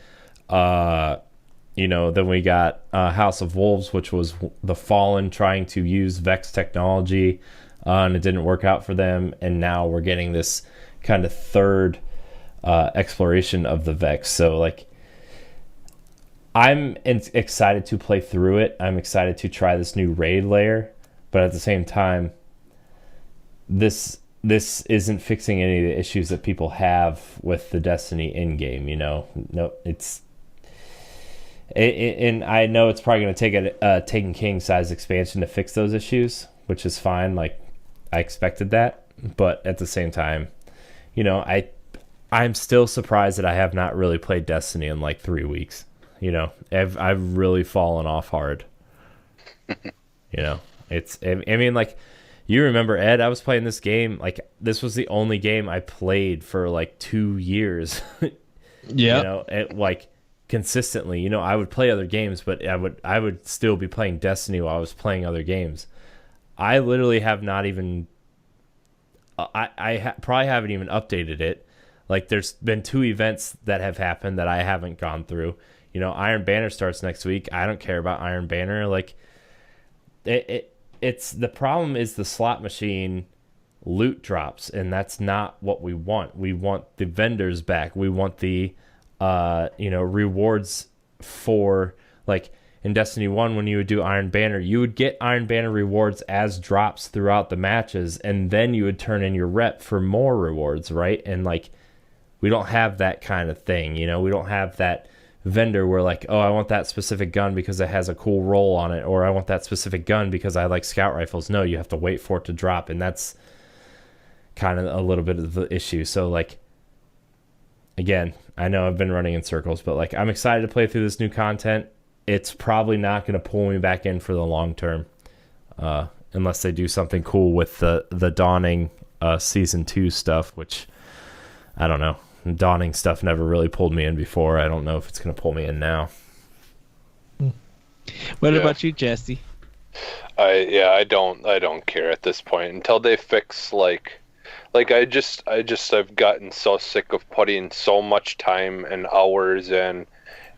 then we got House of Wolves, which was the Fallen trying to use Vex technology, and it didn't work out for them, and now we're getting this kind of third exploration of the Vex. So, like, I'm excited to play through it. I'm excited to try this new raid layer. But at the same time, this isn't fixing any of the issues that people have with the Destiny in-game, No, and I know it's probably going to take a Taken King size expansion to fix those issues, which is fine. Like, I expected that. But at the same time, I'm still surprised that I have not really played Destiny in, like, 3 weeks. I've really fallen off hard. I mean, like, you remember, Ed, I was playing this game, like, this was the only game I played for, like, 2 years. Yeah. Like, consistently. I would play other games, but I would still be playing Destiny while I was playing other games. I literally have not even... I probably haven't even updated it. Like, there's been 2 events that have happened that I haven't gone through. Iron Banner starts next week. I don't care about Iron Banner. Like, it's the problem is the slot machine loot drops, and that's not what we want. We want the vendors back. We want the rewards for, like, in Destiny 1 when you would do Iron Banner, you would get Iron Banner rewards as drops throughout the matches, and then you would turn in your rep for more rewards, right? And like, we don't have that kind of thing, you know? We don't have that vendor where like, oh, I want that specific gun because it has a cool roll on it, or I want that specific gun because I like scout rifles. No, you have to wait for it to drop, and that's kind of a little bit of the issue. So like, again, I know I've been running in circles, but like, I'm excited to play through this new content. It's probably not going to pull me back in for the long term, unless they do something cool with the Dawning Season 2 stuff, which I don't know. Dawning stuff never really pulled me in before. I don't know if it's going to pull me in now. What about you, Jesse? I don't care at this point until they fix I've gotten so sick of putting so much time and hours in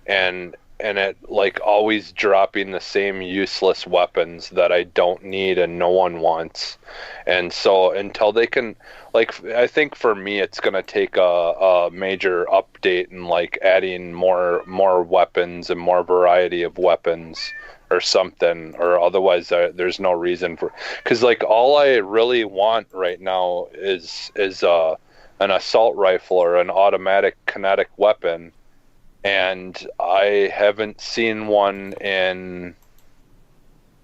and it like always dropping the same useless weapons that I don't need and no one wants. And so until they can, like, I think for me it's going to take a major update and like adding more weapons and more variety of weapons or something, or otherwise there's no reason for, because like all I really want right now is an assault rifle or an automatic kinetic weapon. And I haven't seen one in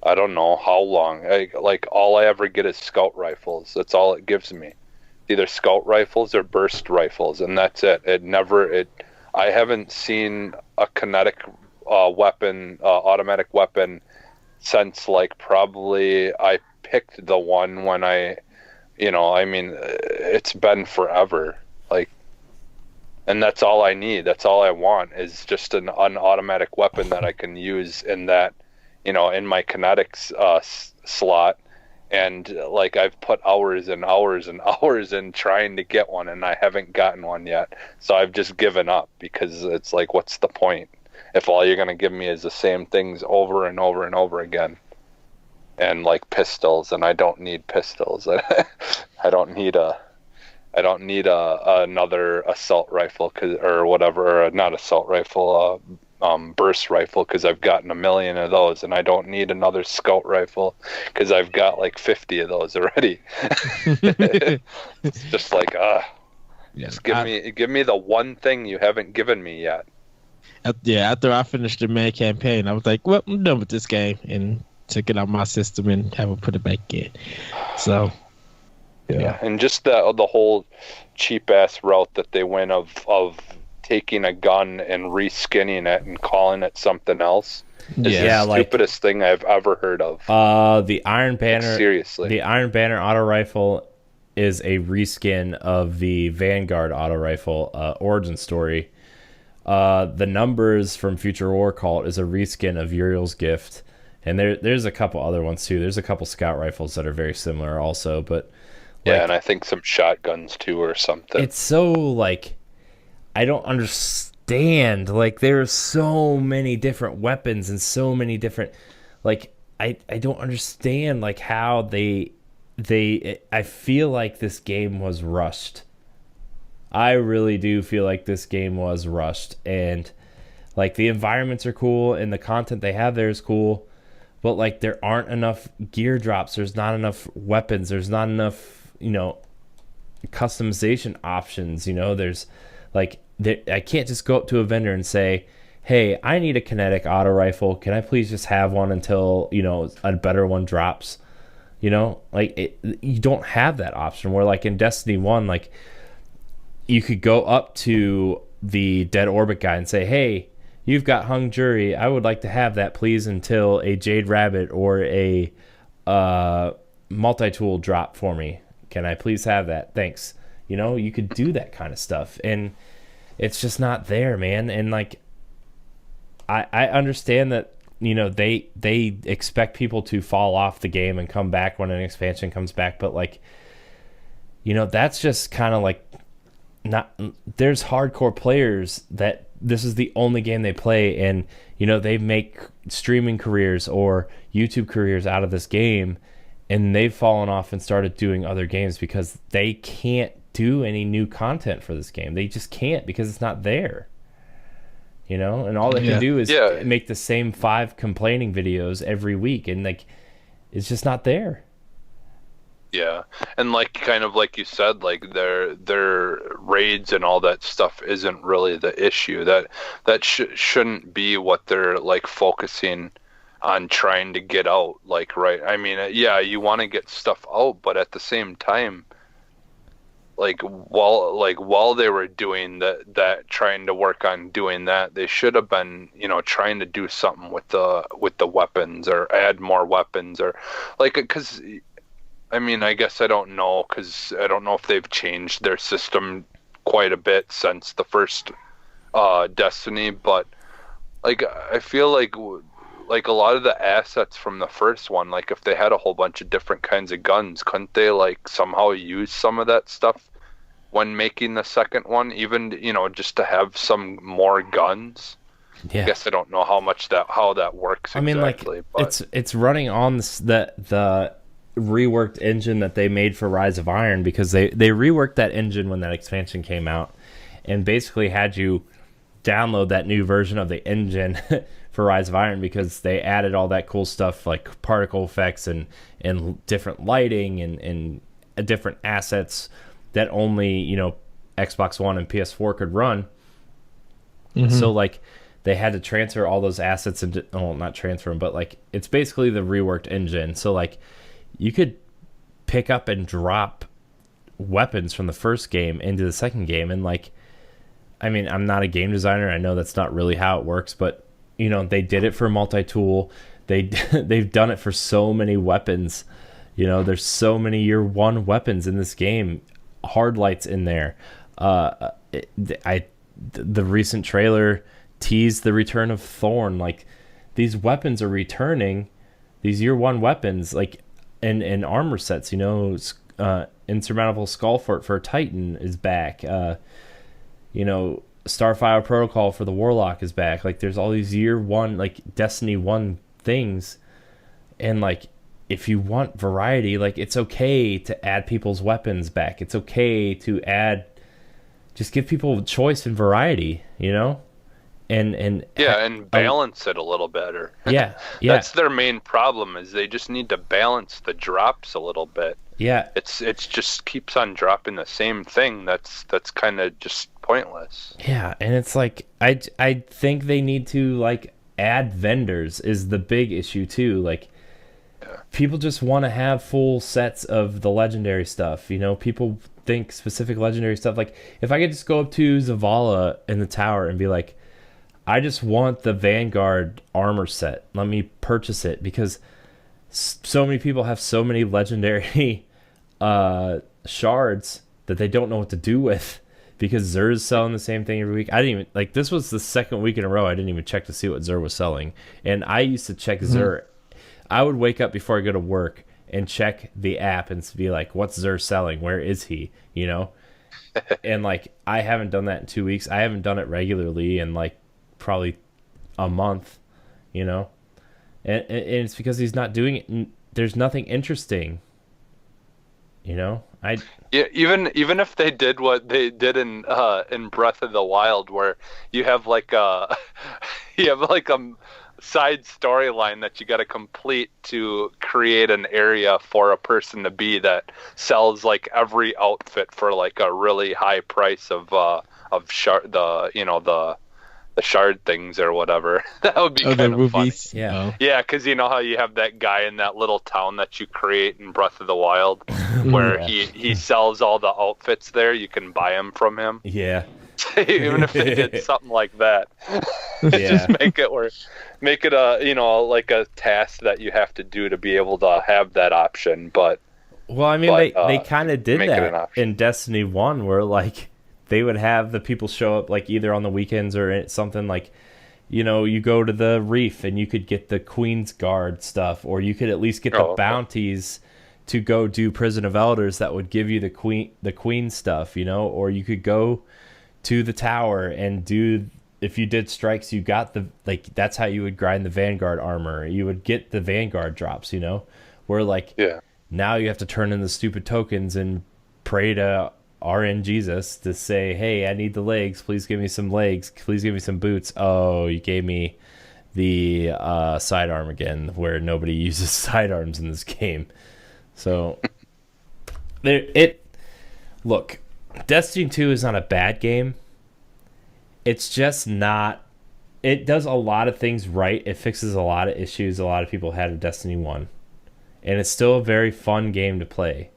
I don't know how long. Like all I ever get is scout rifles. That's all it gives me. Either scout rifles or burst rifles, and that's it. I haven't seen a kinetic weapon, automatic weapon, since like probably I picked the one when it's been forever. Like. And that's all I need. That's all I want is just an automatic weapon that I can use in that, in my kinetics slot. And like I've put hours and hours and hours in trying to get one, and I haven't gotten one yet. So I've just given up because it's like, what's the point if all you're going to give me is the same things over and over and over again? And like pistols, and I don't need pistols. I don't need another assault rifle not assault rifle, burst rifle, because I've gotten 1 million of those, and I don't need another scout rifle because I've got like 50 of those already. It's just like, just give me the one thing you haven't given me yet. After I finished the main campaign, I was like, well, I'm done with this game, and took it out of my system and haven't put it back in. So. Yeah, and just the whole cheap ass route that they went of taking a gun and reskinning it and calling it something else is the stupidest thing I've ever heard of. The Iron Banner, like, seriously, the Iron Banner auto rifle is a reskin of the Vanguard auto rifle origin story. The numbers from Future War Cult is a reskin of Uriel's Gift, and there's a couple other ones too. There's a couple scout rifles that are very similar also, but. Yeah, and I think some shotguns too or something. It's so like, I don't understand. Like, there are so many different weapons and so many different, like, I don't understand like how they I feel like this game was rushed. I really do feel like this game was rushed, and like the environments are cool and the content they have there is cool, but like there aren't enough gear drops. There's not enough weapons. There's not enough customization options. There's like I can't just go up to a vendor and say, hey, I need a kinetic auto rifle, can I please just have one until a better one drops. You don't have that option, where like in Destiny 1, like you could go up to the Dead Orbit guy and say, hey, you've got hung jury, I would like to have that please until a Jade Rabbit or a multi-tool drop for me. Can I please have that? Thanks. You could do that kind of stuff, and it's just not there, man. And like, I understand that, they expect people to fall off the game and come back when an expansion comes back, but like, that's just kind of like, not, there's hardcore players that this is the only game they play, and they make streaming careers or YouTube careers out of this game, and they've fallen off and started doing other games because they can't do any new content for this game. They just can't, because it's not there. you know, and all they can do is make the same 5 complaining videos every week, and like it's just not there. Yeah, and like kind of like you said, like their raids and all that stuff isn't really the issue. That shouldn't be what they're like focusing on trying to get out. Like, right? I mean, yeah, you want to get stuff out, but at the same time, like while they were doing that trying to work on doing that, they should have been, you know, trying to do something with the weapons or add more weapons or like, because I mean, I guess I don't know, because I don't know if they've changed their system quite a bit since the first Destiny, but like I feel like a lot of the assets from the first one, like if they had a whole bunch of different kinds of guns, couldn't they like somehow use some of that stuff when making the second one, even, you know, just to have some more guns? Yeah. I guess I don't know how that works exactly. I mean, like, but it's running on the reworked engine that they made for Rise of Iron, because they reworked that engine when that expansion came out and basically had you download that new version of the engine for Rise of Iron, because they added all that cool stuff like particle effects and different lighting and different assets that only, you know, Xbox One and PS4 could run. So like they had to transfer all those assets into, well, not transfer them, but like it's basically the reworked engine. So like you could pick up and drop weapons from the first game into the second game. And like, I mean, I'm not a game designer. I know that's not really how it works, but you know, they did it for multi-tool. They've done it for so many weapons. You know, there's so many year one weapons in this game. Hard lights in there. The recent trailer teased the return of Thorn. Like, these weapons are returning, these year one weapons, like, and armor sets, you know. Insurmountable Skull for Titan is back. You know, Starfire Protocol for the Warlock is back. Like, there's all these year one, like, Destiny 1 things. And, like, if you want variety, like, it's okay to add people's weapons back. It's okay to just give people choice and variety, you know? And balance it a little better. Yeah. That's their main problem, is they just need to balance the drops a little bit. Yeah. It's just keeps on dropping the same thing. That's kind of just pointless. Yeah, and it's like I think they need to like add vendors is the big issue too. Like, people just want to have full sets of the legendary stuff, you know. People think specific legendary stuff. Like, if I could just go up to Zavala in the tower and be like, I just want the Vanguard armor set, let me purchase it, because so many people have so many legendary shards that they don't know what to do with, because Xur's selling the same thing every week. I didn't even, like, this was the second week in a row I didn't even check to see what Xur was selling. And I used to check Xur. I would wake up before I go to work and check the app and be like, what's Xur selling? Where is he? You know? And like, I haven't done that in 2 weeks. I haven't done it regularly in like probably a month, you know? And it's because he's not doing it. There's nothing interesting, you know? Even if they did what they did in Breath of the Wild, where you have like a side storyline that you got to complete to create an area for a person to be, that sells like every outfit for like a really high price of shard, the shard things or whatever. That would be kind of funny. Yeah. Yeah, because you know how you have that guy in that little town that you create in Breath of the Wild, where he sells all the outfits there. You can buy them from him. Yeah. Even if they did something like that, just make it a like a task that you have to do to be able to have that option. But they kind of did that in Destiny 1, where like they would have the people show up like either on the weekends or something, like, you know, you go to the reef and you could get the Queen's Guard stuff, or you could at least get the bounties to go do Prison of Elders that would give you the queen stuff, you know, or you could go to the tower and if you did strikes, you got that's how you would grind the Vanguard armor. You would get the Vanguard drops, you know, where like now you have to turn in the stupid tokens and pray to RN Jesus to say, hey, I need the legs. Please give me some legs. Please give me some boots. Oh, you gave me the sidearm again, where nobody uses sidearms in this game. So, look, Destiny 2 is not a bad game. It's just not. It does a lot of things right. It fixes a lot of issues a lot of people had with Destiny 1. And it's still a very fun game to play.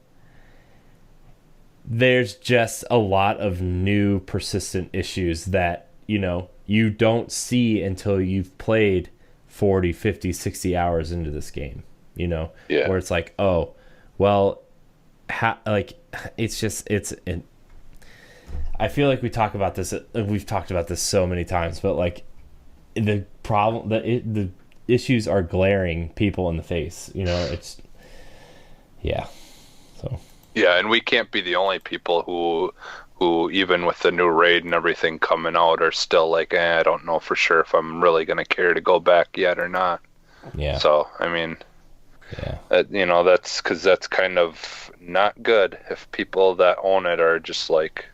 There's just a lot of new persistent issues that, you don't see until you've played 40, 50, 60 hours into this game, Yeah. Where it's like, oh, well, I feel like we've talked about this so many times, but like the problem, the issues are glaring people in the face, it's, yeah. So. Yeah, and we can't be the only people who even with the new raid and everything coming out are still like, I don't know for sure if I'm really going to care to go back yet or not. Yeah. So, I mean, yeah, that's because that's kind of not good if people that own it are just like,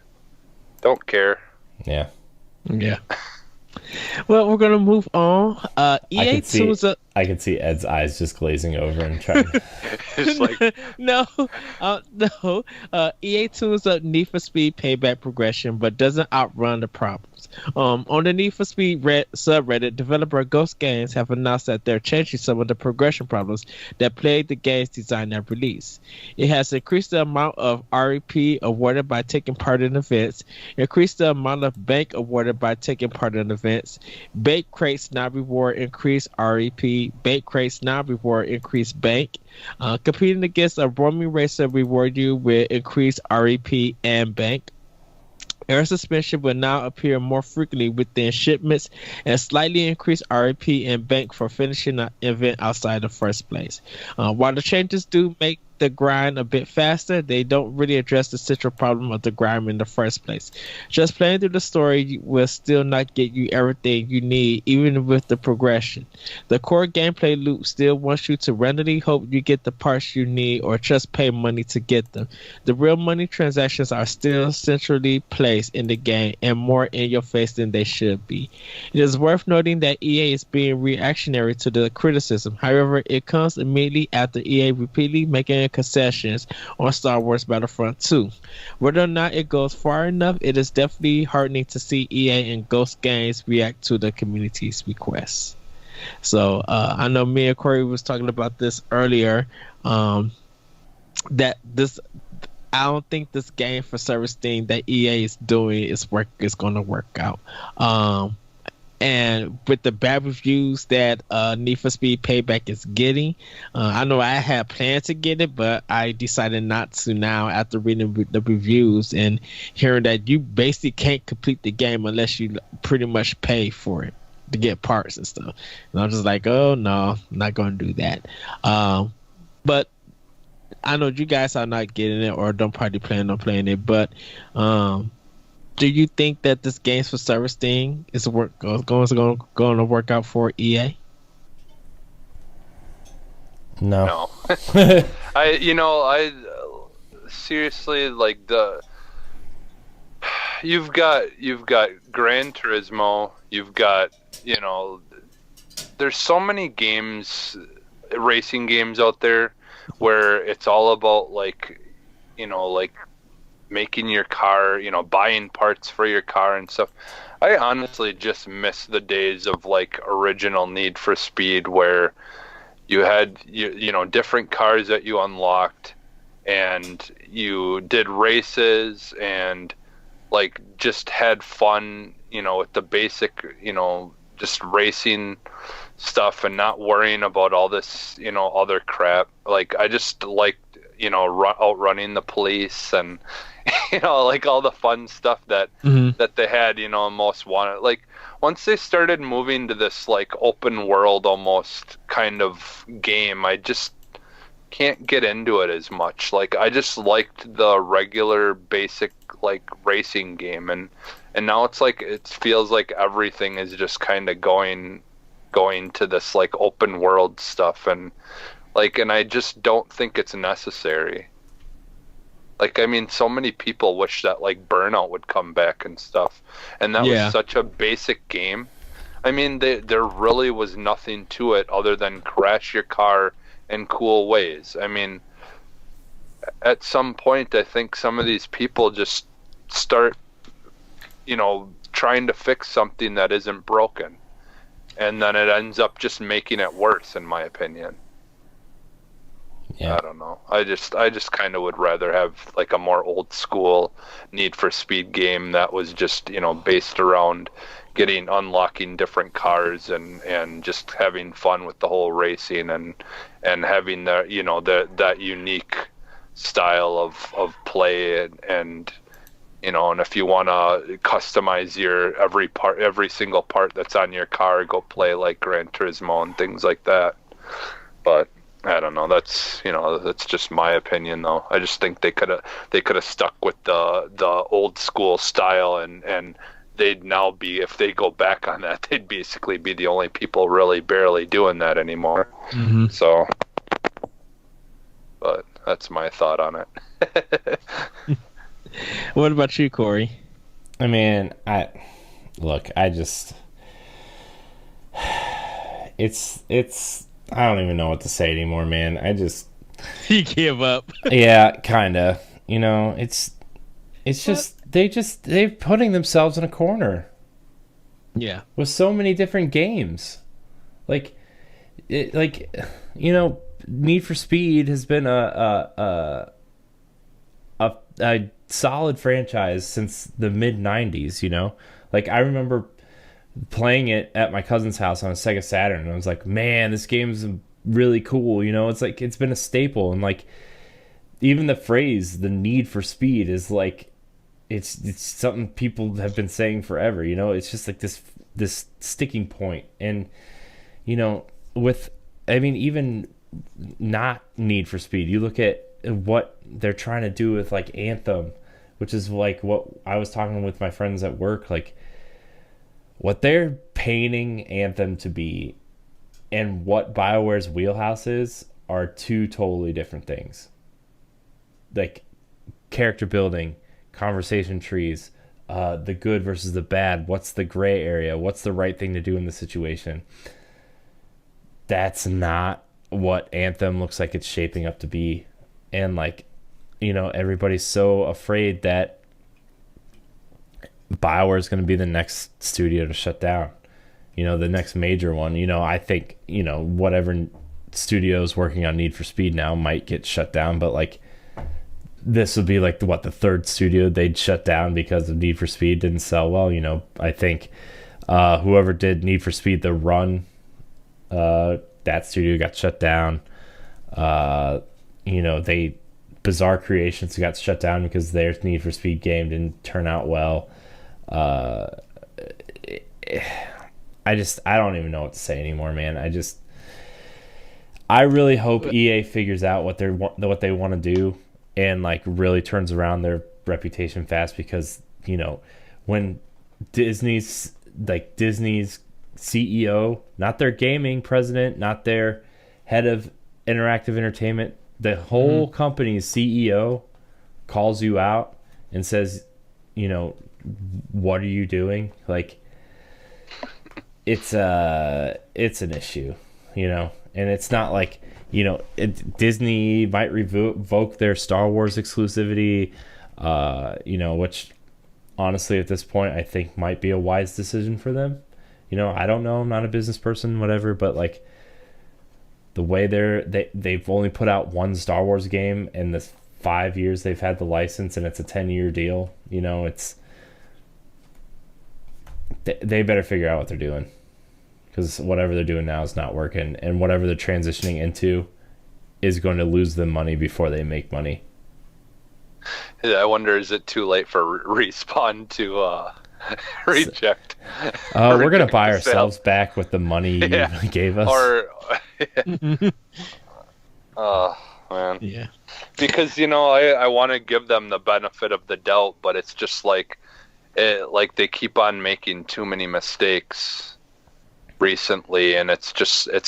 don't care. Yeah. Yeah. Well, we're gonna move on. EA tunes up. I can see Ed's eyes just glazing over and trying. It's like no. EA tunes up Need for Speed Payback progression, but doesn't outrun the problems. On the Need for Speed subreddit, developer Ghost Games have announced that they're changing some of the progression problems that plagued the game's design at release. It has increased the amount of REP awarded by taking part in events, increased the amount of bank awarded by taking part in events, bait crates now reward increased REP, bait crates now reward increased bank. Competing against a roaming racer reward you with increased REP and bank. Air suspension will now appear more frequently within shipments and slightly increase REP and bank for finishing an event outside the first place. While the changes do make the grind a bit faster, they don't really address the central problem of the grind in the first place. Just playing through the story will still not get you everything you need, even with the progression. The core gameplay loop still wants you to randomly hope you get the parts you need or just pay money to get them. The real money transactions are still centrally placed in the game and more in your face than they should be. It is worth noting that EA is being reactionary to the criticism. However, it comes immediately after EA repeatedly making concessions on Star Wars Battlefront 2. Whether or not it goes far enough, it is definitely heartening to see EA and Ghost Games react to the community's requests. So I know me and Corey was talking about this earlier. That this, I don't think this game for service thing that EA is doing is going to work out. And with the bad reviews that Need for Speed Payback is getting, I know I had planned to get it, but I decided not to now after reading the reviews and hearing that you basically can't complete the game unless you pretty much pay for it to get parts and stuff. And I'm just like, oh no, I'm not going to do that. But I know you guys are not getting it or don't probably plan on playing it, but do you think that this games for service thing is going to work out for EA? No. I seriously, like, you've got Gran Turismo, you've got, there's so many games, racing games out there where it's all about like making your car, buying parts for your car and stuff. I honestly just miss the days of like original Need for Speed where you had different cars that you unlocked and you did races and like just had fun, with the basic, just racing stuff and not worrying about all this, other crap. Like I just liked, outrunning the police and like all the fun stuff that that they had, most wanted. Like once they started moving to this like open world almost kind of game, I just can't get into it as much. Like I just liked the regular basic like racing game, and now it's like it feels like everything is just kind of going to this like open world stuff, and I just don't think it's necessary. Like, I mean, so many people wish that like Burnout would come back and stuff, and that was Yeah. such a basic game. I mean, there really was nothing to it other than crash your car in cool ways. I mean, at some point, I think some of these people just start, trying to fix something that isn't broken, and then it ends up just making it worse, in my opinion. Yeah. I don't know. I just kind of would rather have like a more old school Need for Speed game that was just, based around unlocking different cars and just having fun with the whole racing and having that unique style of play and if you want to customize your every single part that's on your car, go play like Gran Turismo and things like that. But I don't know. That's just my opinion, though. I just think they could have stuck with the old school style, and they'd now be, if they go back on that, they'd basically be the only people really barely doing that anymore. Mm-hmm. So, but that's my thought on it. What about you, Corey? I mean, it's I don't even know what to say anymore, man. You give up. Yeah, kinda. It's just they're putting themselves in a corner Yeah. with so many different games. Need for Speed has been a solid franchise since the mid '90s. Like, I remember playing it at my cousin's house on a Sega Saturn, and I was like, man, this game's really cool. It's like, it's been a staple, and like, even the phrase "the need for speed" is like, it's something people have been saying forever. It's just like this sticking point. And even not Need for Speed, you look at what they're trying to do with like Anthem, which is like what I was talking with my friends at work, like what they're painting Anthem to be and what BioWare's wheelhouse is are two totally different things. Like character building, conversation trees, the good versus the bad, what's the gray area, what's the right thing to do in the situation. That's not what Anthem looks like it's shaping up to be. And like, everybody's so afraid that BioWare is going to be the next studio to shut down, the next major one. I think, whatever studios working on Need for Speed now might get shut down, but like, this would be like the third studio they'd shut down because of Need for Speed didn't sell well. I think whoever did Need for Speed The Run, that studio got shut down. Bizarre Creations got shut down because their Need for Speed game didn't turn out well. I don't even know what to say anymore, man. I really hope EA figures out what they want to do and like really turns around their reputation fast, because when Disney's CEO, not their gaming president, not their head of interactive entertainment, the whole company's CEO calls you out and says, what are you doing? Like, it's an issue, and it's not like, Disney might revoke their Star Wars exclusivity, which honestly at this point I think might be a wise decision for them. I don't know, I'm not a business person, whatever, but like the way they've only put out one Star Wars game in the 5 years they've had the license, and it's a 10-year deal. They better figure out what they're doing, because whatever they're doing now is not working, and whatever they're transitioning into is going to lose them money before they make money. I wonder, is it too late for Respawn to reject? We're going to buy ourselves back with the money you gave us. Man. Yeah. Because, I want to give them the benefit of the doubt, but it's just like they keep on making too many mistakes recently, and it's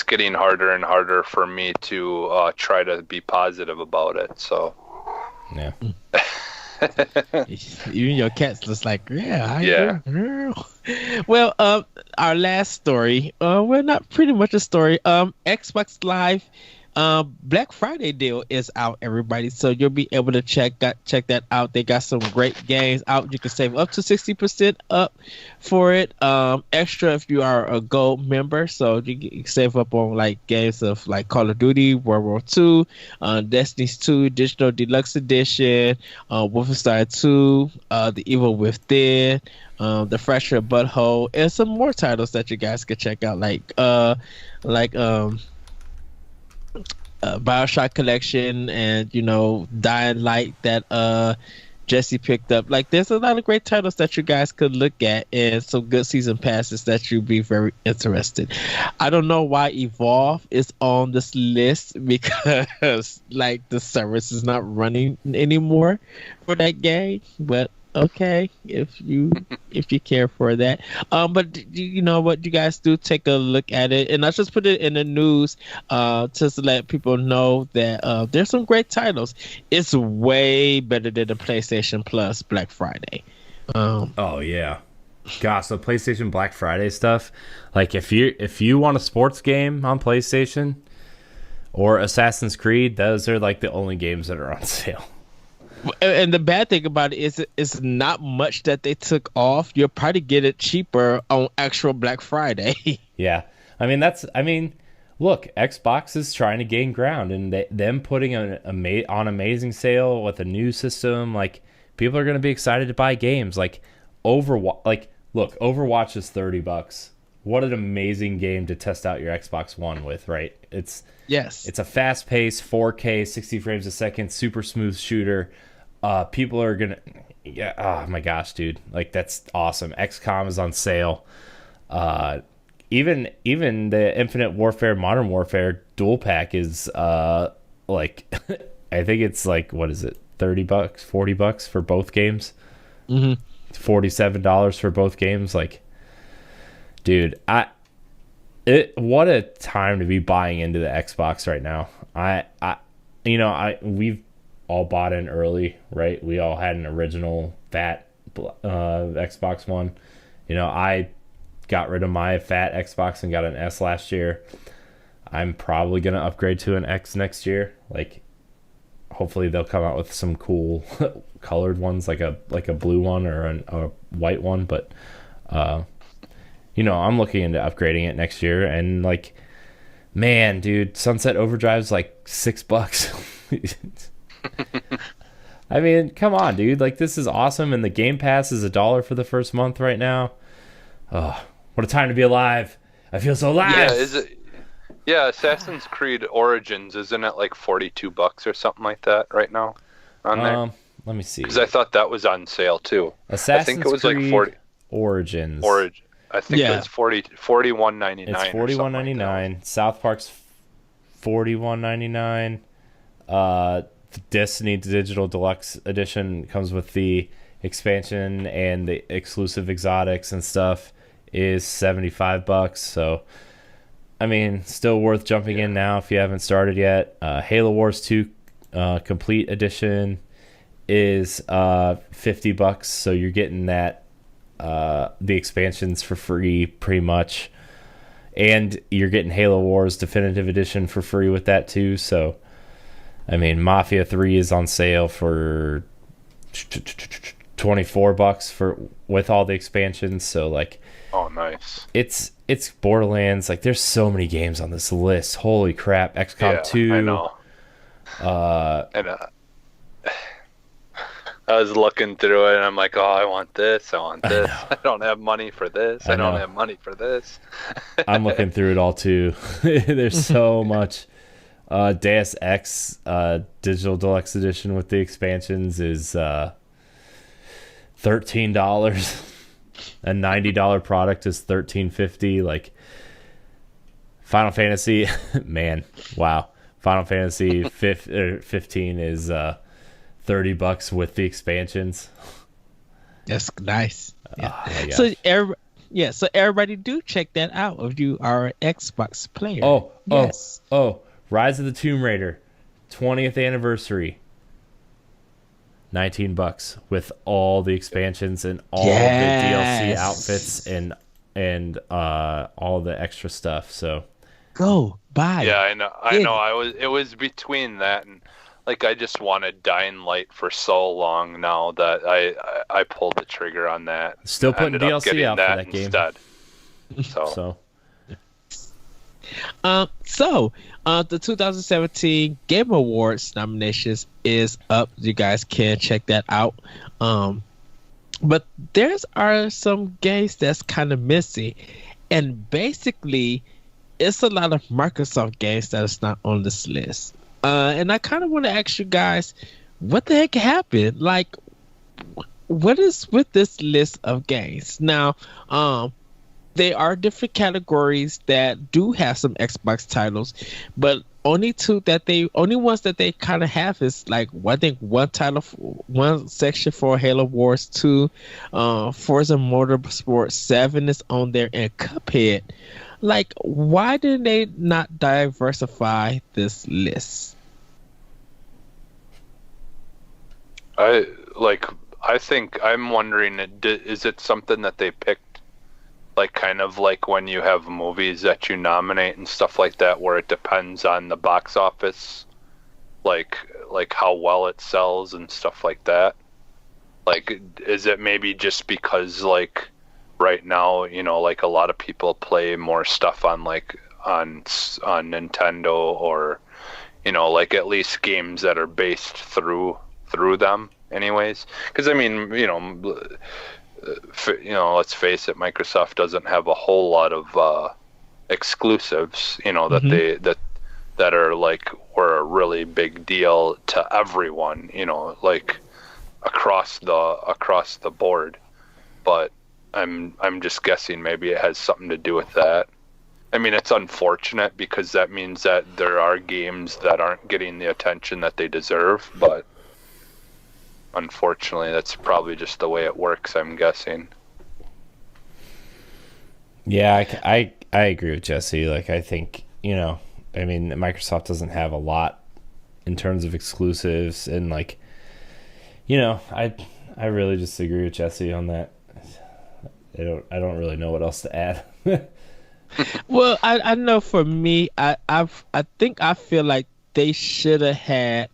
getting harder and harder for me to try to be positive about it. So Yeah. Even your cat's just like, yeah, I Yeah. agree. Well, our last story, well, not pretty much a story. Xbox Live, Black Friday deal is out, everybody. So you'll be able to check that out. They got some great games out. You can save up to 60% up for it. Extra if you are a gold member. So you can save up on like games of like Call of Duty, World War II, Destiny 2 Digital Deluxe Edition, Wolfenstein 2, The Evil Within, The Fractured Butthole, and some more titles that you guys can check out, like Bioshock Collection and Dying Light that Jesse picked up. Like, there's a lot of great titles that you guys could look at and some good season passes that you'd be very interested. I don't know why Evolve is on this list because like the service is not running anymore for that game, but okay, if you care for that. But you know what, you guys do take a look at it, and I just put it in the news just to let people know that there's some great titles. It's way better than the PlayStation Plus Black Friday. Oh yeah, gosh, the PlayStation Black Friday stuff. Like if you want a sports game on PlayStation or Assassin's Creed, those are like the only games that are on sale. And the bad thing about it is it's not much that they took off. You'll probably get it cheaper on actual Black Friday. Yeah. Look, Xbox is trying to gain ground, and them putting on Amazing Sale with a new system, like, people are going to be excited to buy games. Like, Overwatch is $30. What an amazing game to test out your Xbox One with, right? It's a fast-paced 4K, 60 frames a second, super smooth shooter. People are gonna, oh my gosh, dude, like, that's awesome. XCOM is on sale. Even the Infinite Warfare, Modern Warfare dual pack is like, I think it's like, what is it, $30, $40 for both games. Mm-hmm. $47 for both games. Like, dude, what a time to be buying into the Xbox right now. We've all bought in early, right? We all had an original fat Xbox One. I got rid of my fat Xbox and got an S last year. I'm probably gonna upgrade to an X next year. Like, hopefully they'll come out with some cool colored ones, like a blue one or a white one. But I'm looking into upgrading it next year. And like, man, dude, Sunset Overdrive's like $6. I mean, come on, dude. Like, this is awesome, and the Game Pass is $1 for the first month right now. Oh, what a time to be alive! I feel so alive. Yeah, is it? Yeah, Assassin's Creed Origins, isn't it like $42 or something like that right now on there? Let me see. Because I thought that was on sale too. Assassin's I think it was Creed like 40 Origins. I think it was $41.99. It's $41.99. South Park's $41.99. The Destiny Digital Deluxe Edition comes with the expansion and the exclusive exotics and stuff is $75. So, I mean, still worth jumping in now if you haven't started yet. Halo Wars 2 Complete Edition is $50. So you're getting that the expansions for free pretty much, and you're getting Halo Wars Definitive Edition for free with that too. So, I mean, Mafia 3 is on sale for $24 with all the expansions. So, like, oh, nice. It's Borderlands. Like, there's so many games on this list. Holy crap! XCOM 2. I know. I was looking through it, and I'm like, oh, I want this. I don't have money for this. I don't have money for this. I'm looking through it all too. There's so much. Deus Ex Digital Deluxe Edition with the expansions is $13. A $90 product is $13.50. Like, Final Fantasy, man, wow. Final Fantasy 15 is $30 with the expansions. That's nice. Yeah. So everybody do check that out if you are an Xbox player. Oh, Rise of the Tomb Raider 20th anniversary. $19 with all the expansions and all Yes. the DLC outfits and all the extra stuff. So Go buy. Yeah, I know. Get It was between that and like I just wanted Dying Light for so long now that I pulled the trigger on that. still putting Ended up DLC getting out for that game. instead. So So The 2017 Game Awards nominations is up. You guys can check that out. But there's are some games that's kind of missing, and basically, it's a lot of Microsoft games that is not on this list. And I kind of want to ask you guys, what the heck happened? Like, what is with this list of games now? There are different categories that do have some Xbox titles, but only ones that they kind of have is like I think one section for Halo Wars 2, Forza Motorsport 7 is on there, and Cuphead. Like, why did they not diversify this list? I think I'm wondering, is it something that they picked? Like kind of like when you have movies that you nominate and stuff like that, where it depends on the box office, like how well it sells and stuff like that. Like, is it maybe just because like right now, like a lot of people play more stuff on Nintendo, or like at least games that are based through them, anyways. Because I mean, let's face it, Microsoft doesn't have a whole lot of exclusives, that are like were a really big deal to everyone, like across the board. But I'm just guessing maybe it has something to do with that. I mean, it's unfortunate because that means that there are games that aren't getting the attention that they deserve, but unfortunately, that's probably just the way it works, I'm guessing. yeah, I agree with Jesse. Like, I think, I mean, Microsoft doesn't have a lot in terms of exclusives, and like, I really just agree with Jesse on that. I don't really know what else to add. Well, I know for me, I feel like they should have had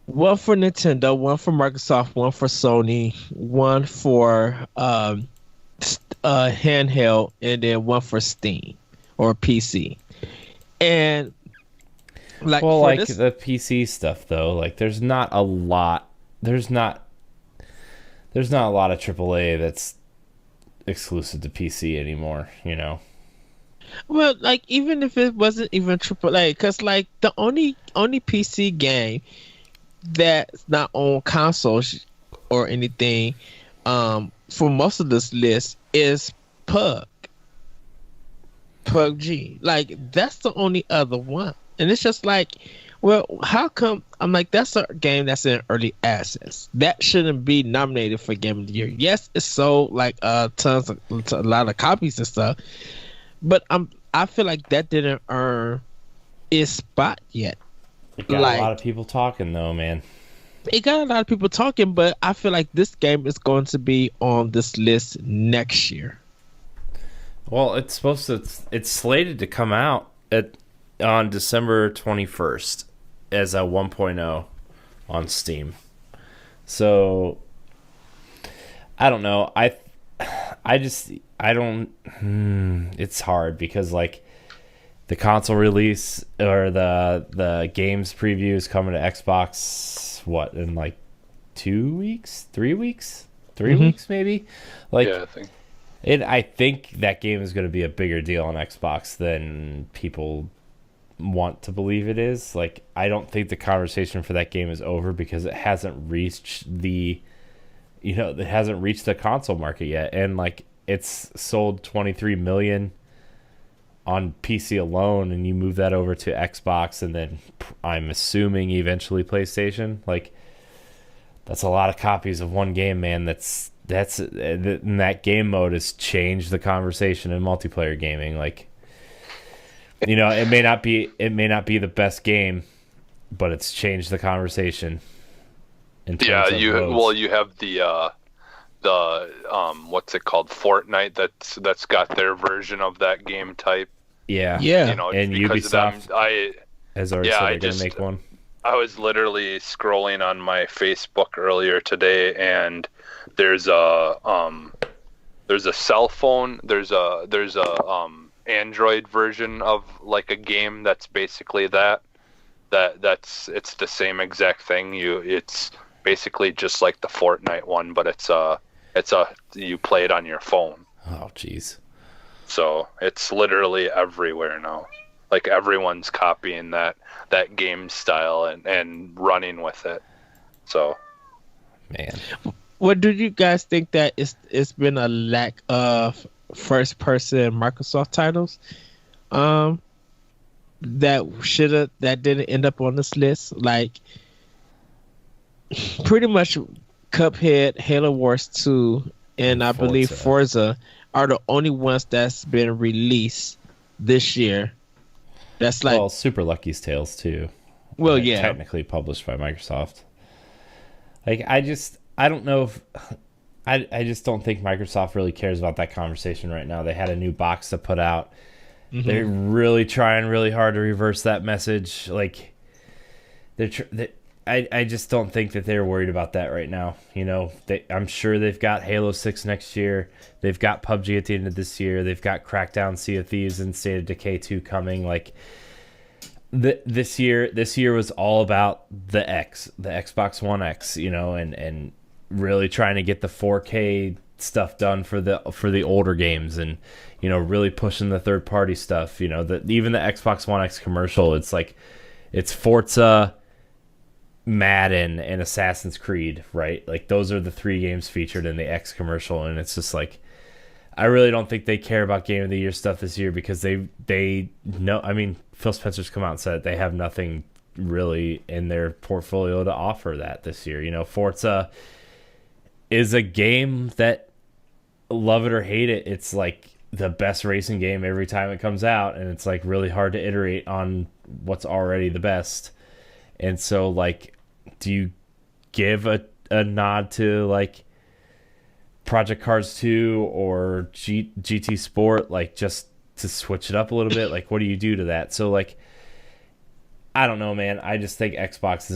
one for Nintendo, one for Microsoft, one for Sony, one for handheld, and then one for Steam or PC. And like, well, like the PC stuff though, like there's not a lot of AAA that's exclusive to PC anymore, Well, like even if it wasn't even AAA, because like the only PC game that's not on consoles or anything, for most of this list is PUBG. Like, that's the only other one, and it's just like, well, how come? I'm like, that's a game that's in early access. That shouldn't be nominated for Game of the Year. Yes, it sold like a lot of copies and stuff, but I feel like that didn't earn its spot yet. It got Like, a lot of people talking though, man. It got a lot of people talking, but I feel like this game is going to be on this list next year. Well, it's slated to come out on December 21st as a 1.0 on Steam. So I don't know. It's hard because like the console release or the games preview is coming to Xbox in like 2 weeks, 3 weeks, 3 weeks maybe. Like, yeah, I think that game is going to be a bigger deal on Xbox than people want to believe it is. Like, I don't think the conversation for that game is over because it hasn't reached the console market yet, and like it's sold 23 million on PC alone, and you move that over to Xbox and then I'm assuming eventually PlayStation. Like, that's a lot of copies of one game, man. And that game mode has changed the conversation in multiplayer gaming. Like, it may not be the best game, but it's changed the conversation. in terms of modes. Well, you have the what's it called, Fortnite, that's got their version of that game type. Yeah. Yeah. You know, And because Ubisoft of them, has already said they're going to make one. I was literally scrolling on my Facebook earlier today, and there's a cell phone, there's a Android version of like a game that's basically that's it's the same exact thing. It's basically just like the Fortnite one, but it's you play it on your phone. Oh, jeez. So it's literally everywhere now. Like everyone's copying that game style and running with it. So, man, What do you guys think that it's been a lack of first person Microsoft titles? That didn't end up on this list. Like pretty much Cuphead, Halo Wars 2, and I believe Forza are the only ones that's been released this year. That's like, well, Super Lucky's Tales too. Well, yeah, technically published by Microsoft. Like, I don't know if I just don't think Microsoft really cares about that conversation right now. They had a new box to put out. Mm-hmm. They're really trying really hard to reverse that message. Like, I just don't think that they're worried about that right now. You know, I'm sure they've got Halo 6 next year. They've got PUBG at the end of this year. They've got Crackdown, Sea of Thieves, and State of Decay 2 coming. Like, this year was all about the Xbox One X, you know, and really trying to get the 4K stuff done for the older games, and, you know, really pushing the third party stuff. You know, even the Xbox One X commercial, it's like, it's Forza, Madden, and Assassin's Creed, right? Like, those are the 3 games featured in the X commercial, and it's just like, I really don't think they care about Game of the Year stuff this year, because they know. I mean, Phil Spencer's come out and said they have nothing really in their portfolio to offer that this year. You know, Forza is a game that, love it or hate it, it's like the best racing game every time it comes out, and it's like really hard to iterate on what's already the best. And so, like, do you give a nod to, like, Project Cars 2 or GT Sport, like, just to switch it up a little bit? Like, what do you do to that? So, like, I don't know, man. I just think Xbox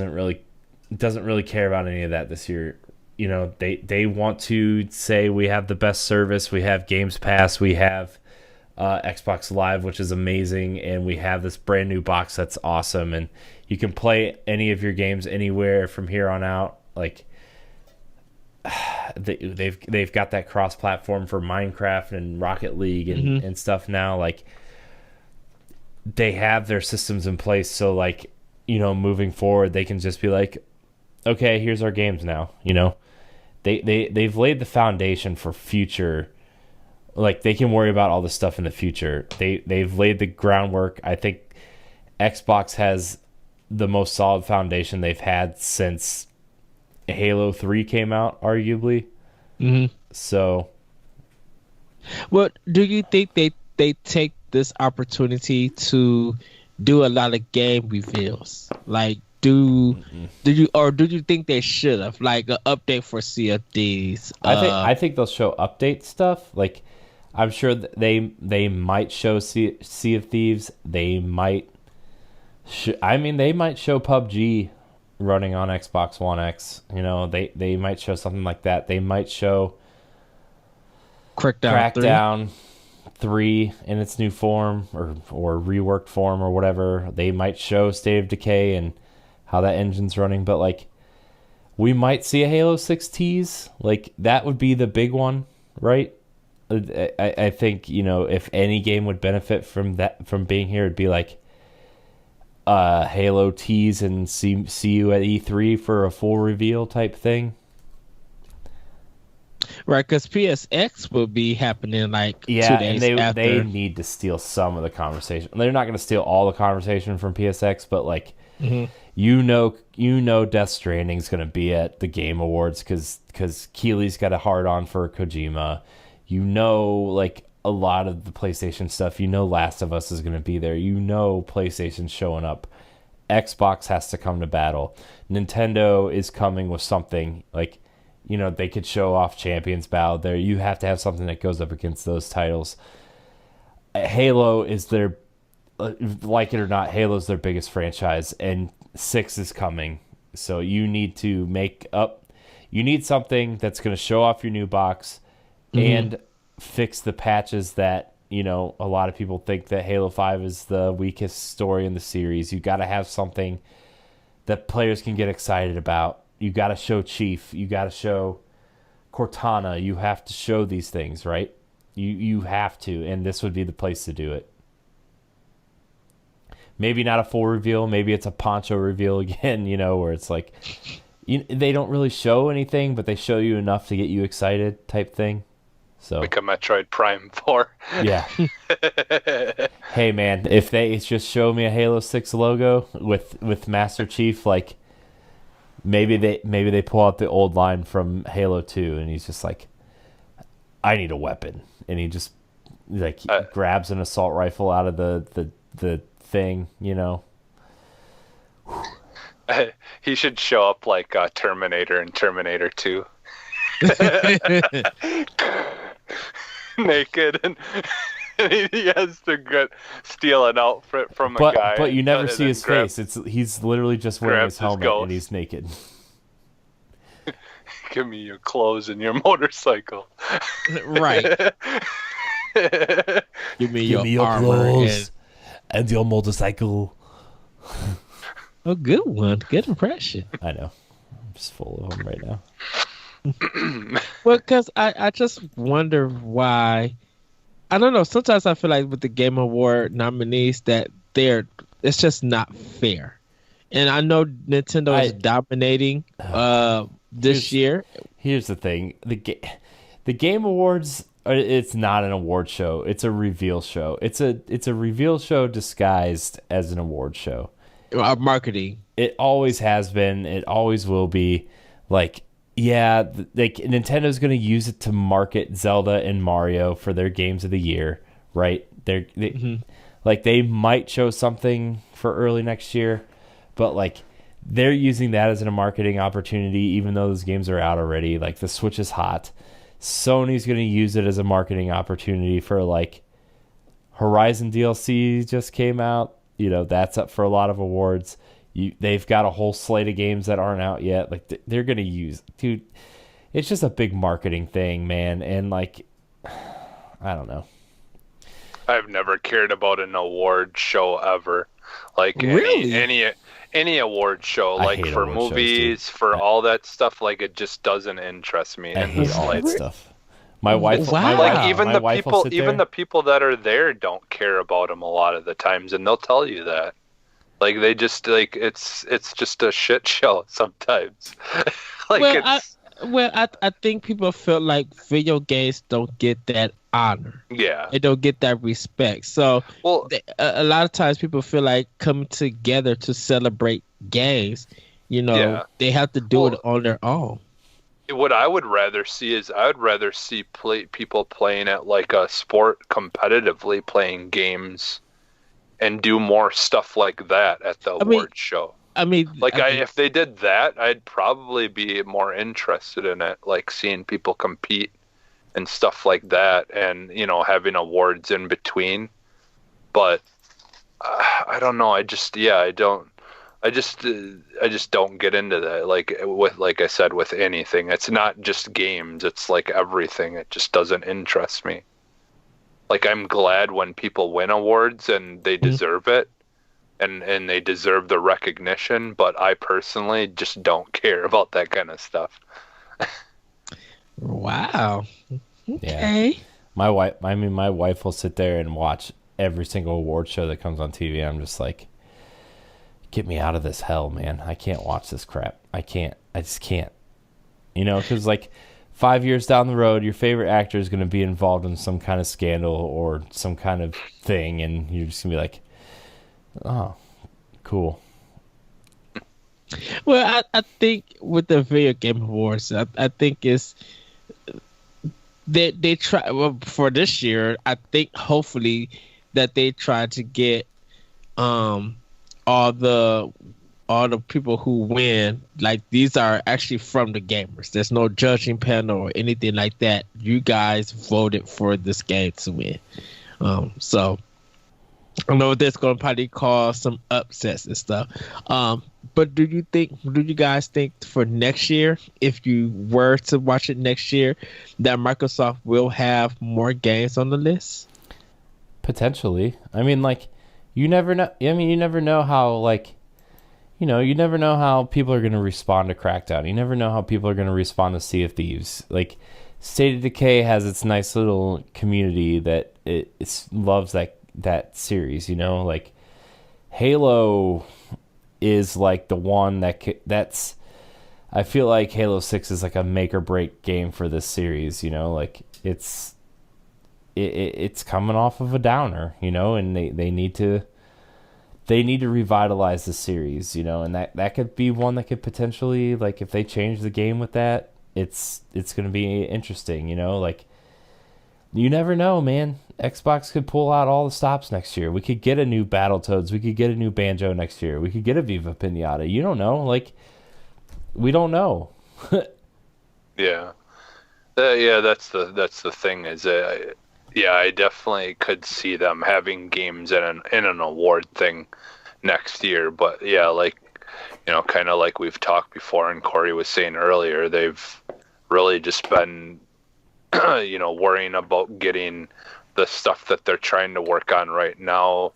doesn't really care about any of that this year. You know, they want to say we have the best service, we have Games Pass, we have Xbox Live, which is amazing, and we have this brand new box that's awesome, and you can play any of your games anywhere from here on out. Like, they've got that cross platform for Minecraft and Rocket League and stuff now. Like, they have their systems in place, so, like, you know, moving forward, they can just be like, okay, here's our games now. You know, they've laid the foundation for future. Like, they can worry about all this stuff in the future. They've laid the groundwork. I think Xbox has the most solid foundation they've had since Halo 3 came out, arguably. Mm-hmm. So, well, do you think they take this opportunity to do a lot of game reveals? Like, do you think they should have, like, an update for CFDs? I think they'll show update stuff. Like, I'm sure they might show Sea of Thieves. They might. They might show PUBG running on Xbox One X. You know, they might show something like that. They might show Crackdown 3 in its new form or reworked form or whatever. They might show State of Decay and how that engine's running. But, like, we might see a Halo 6 tease. Like, that would be the big one, right? I think, you know, if any game would benefit from being here, it'd be like Halo tease and see you at E3 for a full reveal type thing. Right, because PSX will be happening like 2 days and after. They need to steal some of the conversation. They're not going to steal all the conversation from PSX, but, like, you know Death Stranding's going to be at the Game Awards because Keely's got a hard on for Kojima. You know, like, a lot of the PlayStation stuff. You know, Last of Us is going to be there. You know, PlayStation's showing up Xbox has to come to battle. Nintendo is coming with something like, they could show off Champions Battle there. You have to have something that goes up against those titles. Halo is their, like it or not, Halo's their biggest franchise, and 6 is coming. So you need to you need something that's going to show off your new box and fix the patches that, a lot of people think that Halo 5 is the weakest story in the series. You got to have something that players can get excited about. You got to show Chief. You got to show Cortana. You have to show these things, right? You have to, and this would be the place to do it. Maybe not a full reveal. Maybe it's a poncho reveal again, where it's like they don't really show anything, but they show you enough to get you excited type thing. So like a Metroid Prime 4. Yeah. Hey, man, if they just show me a Halo 6 logo with Master Chief, like maybe they pull out the old line from Halo 2, and he's just like, I need a weapon. And he just grabs an assault rifle out of the thing, He should show up like Terminator in Terminator 2. Naked, and he has to steal an outfit from a guy. But you never see his face. He's literally just wearing his helmet and he's naked. Give me your clothes and your motorcycle. Right. Give me your armor clothes and your motorcycle. A good one. Good impression. I know. I'm just full of them right now. Well, because I just wonder why. I don't know. Sometimes I feel like with the Game Award nominees that it's just not fair. And I know Nintendo is dominating this year. Here's the thing: the Game Awards. It's not an award show. It's a reveal show. It's a reveal show disguised as an award show. Marketing. It always has been. It always will be. Like, yeah, Nintendo's going to use it to market Zelda and Mario for their games of the year, right? They might show something for early next year, but like they're using that as a marketing opportunity, even though those games are out already. Like the Switch is hot. Sony's going to use it as a marketing opportunity for like Horizon DLC just came out. That's up for a lot of awards. They've got a whole slate of games that aren't out yet. Like they're going to use, dude, it's just a big marketing thing, man. And like, I don't know. I've never cared about an award show ever. Like really? any award show, like for movies, for all that stuff, like it just doesn't interest me. I hate all that stuff. My wife, even the people that are there don't care about them a lot of the times, and they'll tell you that. Like they just like it's just a shit show sometimes. I think people feel like video games don't get that honor. Yeah, they don't get that respect. So a lot of times people feel like coming together to celebrate games. They have to do it on their own. What I would rather see is people playing at like a sport competitively, playing games, and do more stuff like that at the award show. If they did that, I'd probably be more interested in it, like seeing people compete and stuff like that, and having awards in between. But I don't know. I just don't get into that. Like I said, with anything, it's not just games. It's like everything. It just doesn't interest me. Like I'm glad when people win awards and they deserve it, and they deserve the recognition. But I personally just don't care about that kind of stuff. Wow. Okay. Yeah. My wife will sit there and watch every single award show that comes on TV. I'm just like, get me out of this hell, man. I can't watch this crap. I just can't. Because like 5 years down the road, your favorite actor is going to be involved in some kind of scandal or some kind of thing, and you're just going to be like, oh, cool. Well, I think with the Video Game Awards, I think it's they try for this year. I think hopefully that they try to get all the people who win, like these are actually from the gamers. There's no judging panel or anything like that. You guys voted for this game to win. So I know that's going to probably cause some upsets and stuff. But do you guys think for next year, if you were to watch it next year, that Microsoft will have more games on the list? Potentially. I mean, like, you never know. I mean, you never know how, like, you never know how people are going to respond to Crackdown. You never know how people are going to respond to Sea of Thieves. Like, State of Decay has its nice little community that it loves that series, like Halo is like the one that's I feel like Halo 6 is like a make or break game for this series, like it's coming off of a downer, and they need to revitalize the series, and that could be one that could potentially, like, if they change the game with that, it's going to be interesting, like, you never know, man. Xbox could pull out all the stops next year. We could get a new Battletoads. We could get a new Banjo next year. We could get a Viva Pinata. You don't know. Like, we don't know. Yeah. That's the thing is, I definitely could see them having games in an award thing next year. But yeah, like, kind of like we've talked before and Corey was saying earlier, they've really just been worrying about getting the stuff that they're trying to work on right now,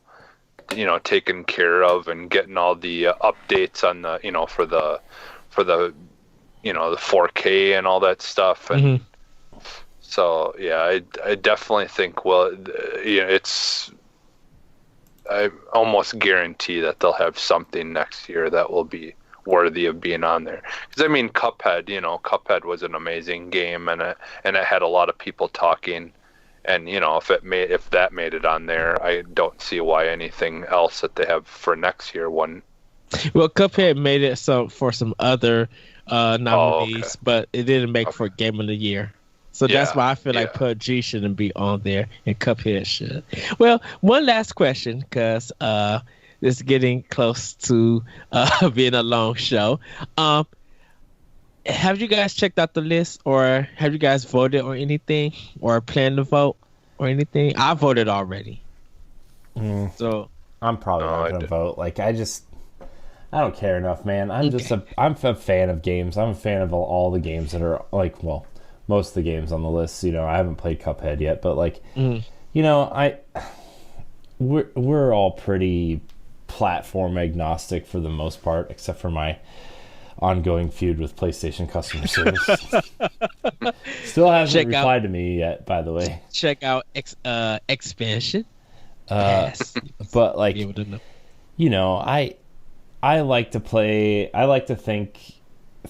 taken care of, and getting all the updates on the, for the the 4K and all that stuff. And so, yeah, I definitely think, I almost guarantee that they'll have something next year that will be worthy of being on there. Because I mean, Cuphead was an amazing game, and it had a lot of people talking, and if that made it on there, I don't see why anything else that they have for next year wouldn't. Well, Cuphead made it for some other nominees, but it didn't make for Game of the Year. So that's why I feel like PUBG shouldn't be on there and Cuphead should. Well, one last question, because it's getting close to being a long show. Have you guys checked out the list, or have you guys voted or anything, or plan to vote or anything? I voted already. So I'm probably not going to vote. Like, I don't care enough, man. I'm a fan of games. I'm a fan of all the games that are, like, well, most of the games on the list. I haven't played Cuphead yet, but, like, we're all pretty platform agnostic for the most part, except for my ongoing feud with PlayStation customer service. Still hasn't replied to me yet, by the way. Check out expansion. But, like, I like to play. I like to think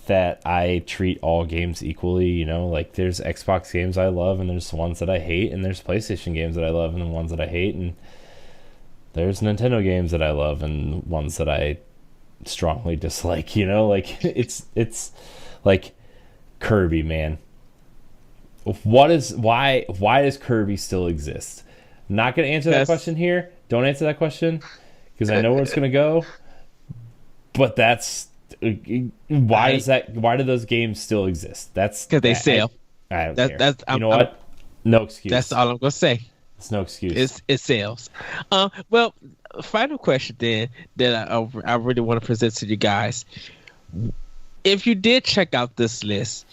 that I treat all games equally. Like, there's Xbox games I love, and there's ones that I hate, and there's PlayStation games that I love, and the ones that I hate, and there's Nintendo games that I love, and ones that I strongly dislike. Like, it's like Kirby, man. Why does Kirby still exist? I'm not gonna answer that question here. Don't answer that question, because I know where it's gonna go. But that's why do those games still exist? That's because they sell. I don't care. What? No excuse. That's all I'm gonna say. It's no excuse. It sells. Well, final question then that I really want to present to you guys. If you did check out this list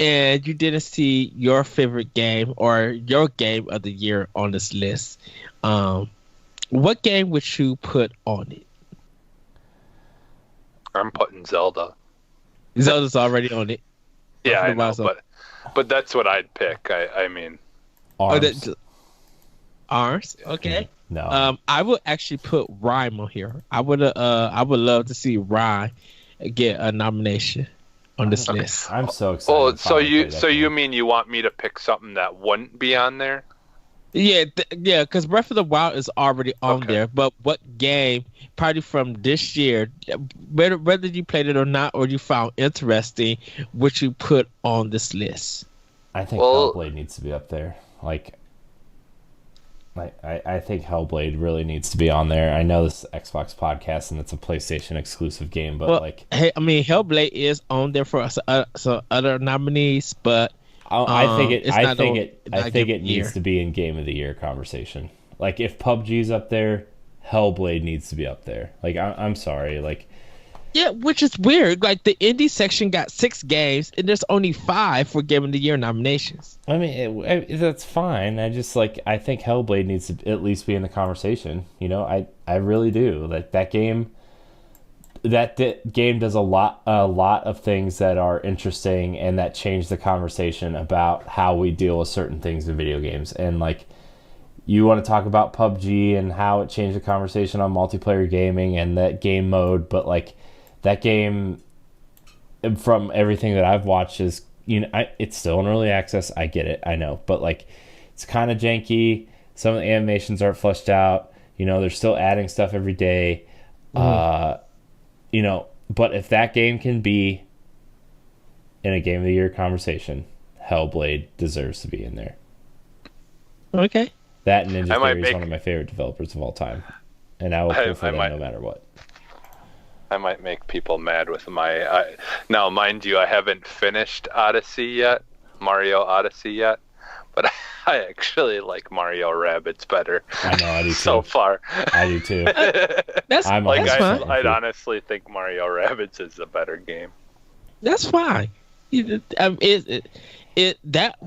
and you didn't see your favorite game or your game of the year on this list, what game would you put on it? I'm putting Zelda. Zelda's already on it. Yeah, I know, but that's what I'd pick. I mean, Arms. Arms. Okay. No. I would actually put Rhyme on here. I would love to see Rhyme get a nomination on this list. I'm so excited. Oh, so you mean you want me to pick something that wouldn't be on there? Yeah, because Breath of the Wild is already on there. But what game, probably from this year, whether you played it or not, or you found interesting, would you put on this list? I think Hellblade needs to be up there. I think Hellblade really needs to be on there. I know this is Xbox podcast and it's a PlayStation exclusive game, but hey, I mean, Hellblade is on there for some other nominees, but I think it year. needs to be in Game of the Year conversation. Like if PUBG's up there, Hellblade needs to be up there. Like I'm sorry, like. Yeah, which is weird. Like the indie section got 6 games, and there's only 5 for Game of the Year nominations. I mean, that's fine. I just I think Hellblade needs to at least be in the conversation. You know, I really do. Like that game does a lot of things that are interesting and that change the conversation about how we deal with certain things in video games. And like, you want to talk about PUBG and how it changed the conversation on multiplayer gaming and that game mode, but like. That game, from everything that I've watched, is it's still in early access. I get it, I know, but like it's kind of janky. Some of the animations aren't fleshed out. They're still adding stuff every day. But if that game can be in a Game of the Year conversation, Hellblade deserves to be in there. Okay. That and Ninja Theory is one of my favorite developers of all time, and I will pull for them no matter what. I might make people mad with my... now, mind you, I haven't finished Mario Odyssey yet, but I actually like Mario Rabbids better. I know, I do too. So far. I do too. That's fine. I'd honestly think Mario Rabbids is a better game. That's fine. That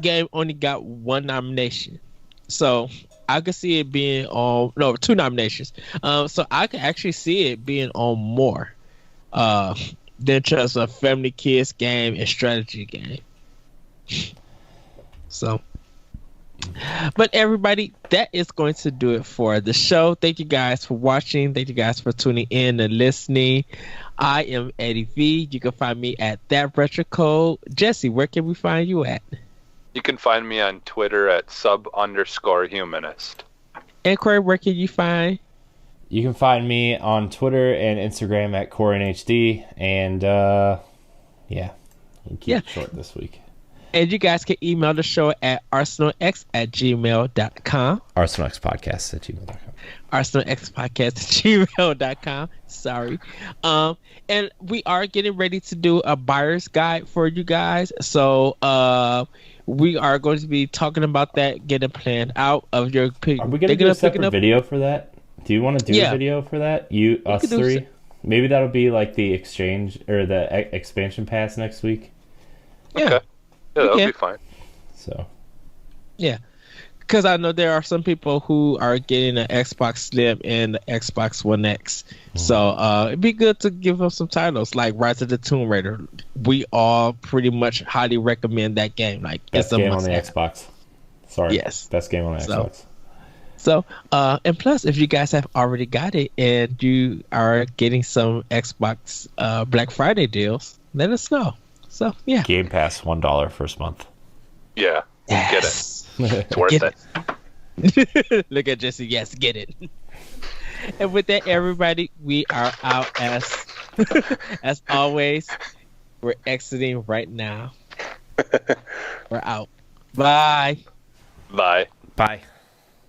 game only got 1 nomination. So... I could see it being on 2 nominations. So I could actually see it being on more than just a family kids game and strategy game. So, but everybody, that is going to do it for the show. Thank you guys for watching. Thank you guys for tuning in and listening. I am Eddie V. You can find me at That Retro Code. Jesse, where can we find you at? You can find me on Twitter at _humanist. And Corey, where can you find? You can find me on Twitter and Instagram at CoreyNHD. And we'll keep it short this week. And you guys can email the show at arsenalx@gmail.com. arsenalxpodcast@gmail.com. arsenalxpodcast@gmail.com. Sorry. And we are getting ready to do a buyer's guide for you guys. So we are going to be talking about that, getting planned out of your pick. Are we going to do a separate video for that? Do you want to do a video for that? Us three? Maybe that'll be like the exchange or the expansion pass next week. Yeah. Okay. Yeah, that'll be fine. So. Yeah. Because I know there are some people who are getting an Xbox Slim and the Xbox One X. So it'd be good to give them some titles like Rise of the Tomb Raider. We all pretty much highly recommend that game. Like best it's a game on the Xbox. Sorry. Yes. Best game on the Xbox. So, and plus, if you guys have already got it and you are getting some Xbox Black Friday deals, let us know. So, yeah. Game Pass, $1 first month. Yeah. Yes. Get it. It's worth it. Look at Jesse. Yes, get it. And with that, everybody, we are out as always. We're exiting right now. We're out. Bye. Bye. Bye.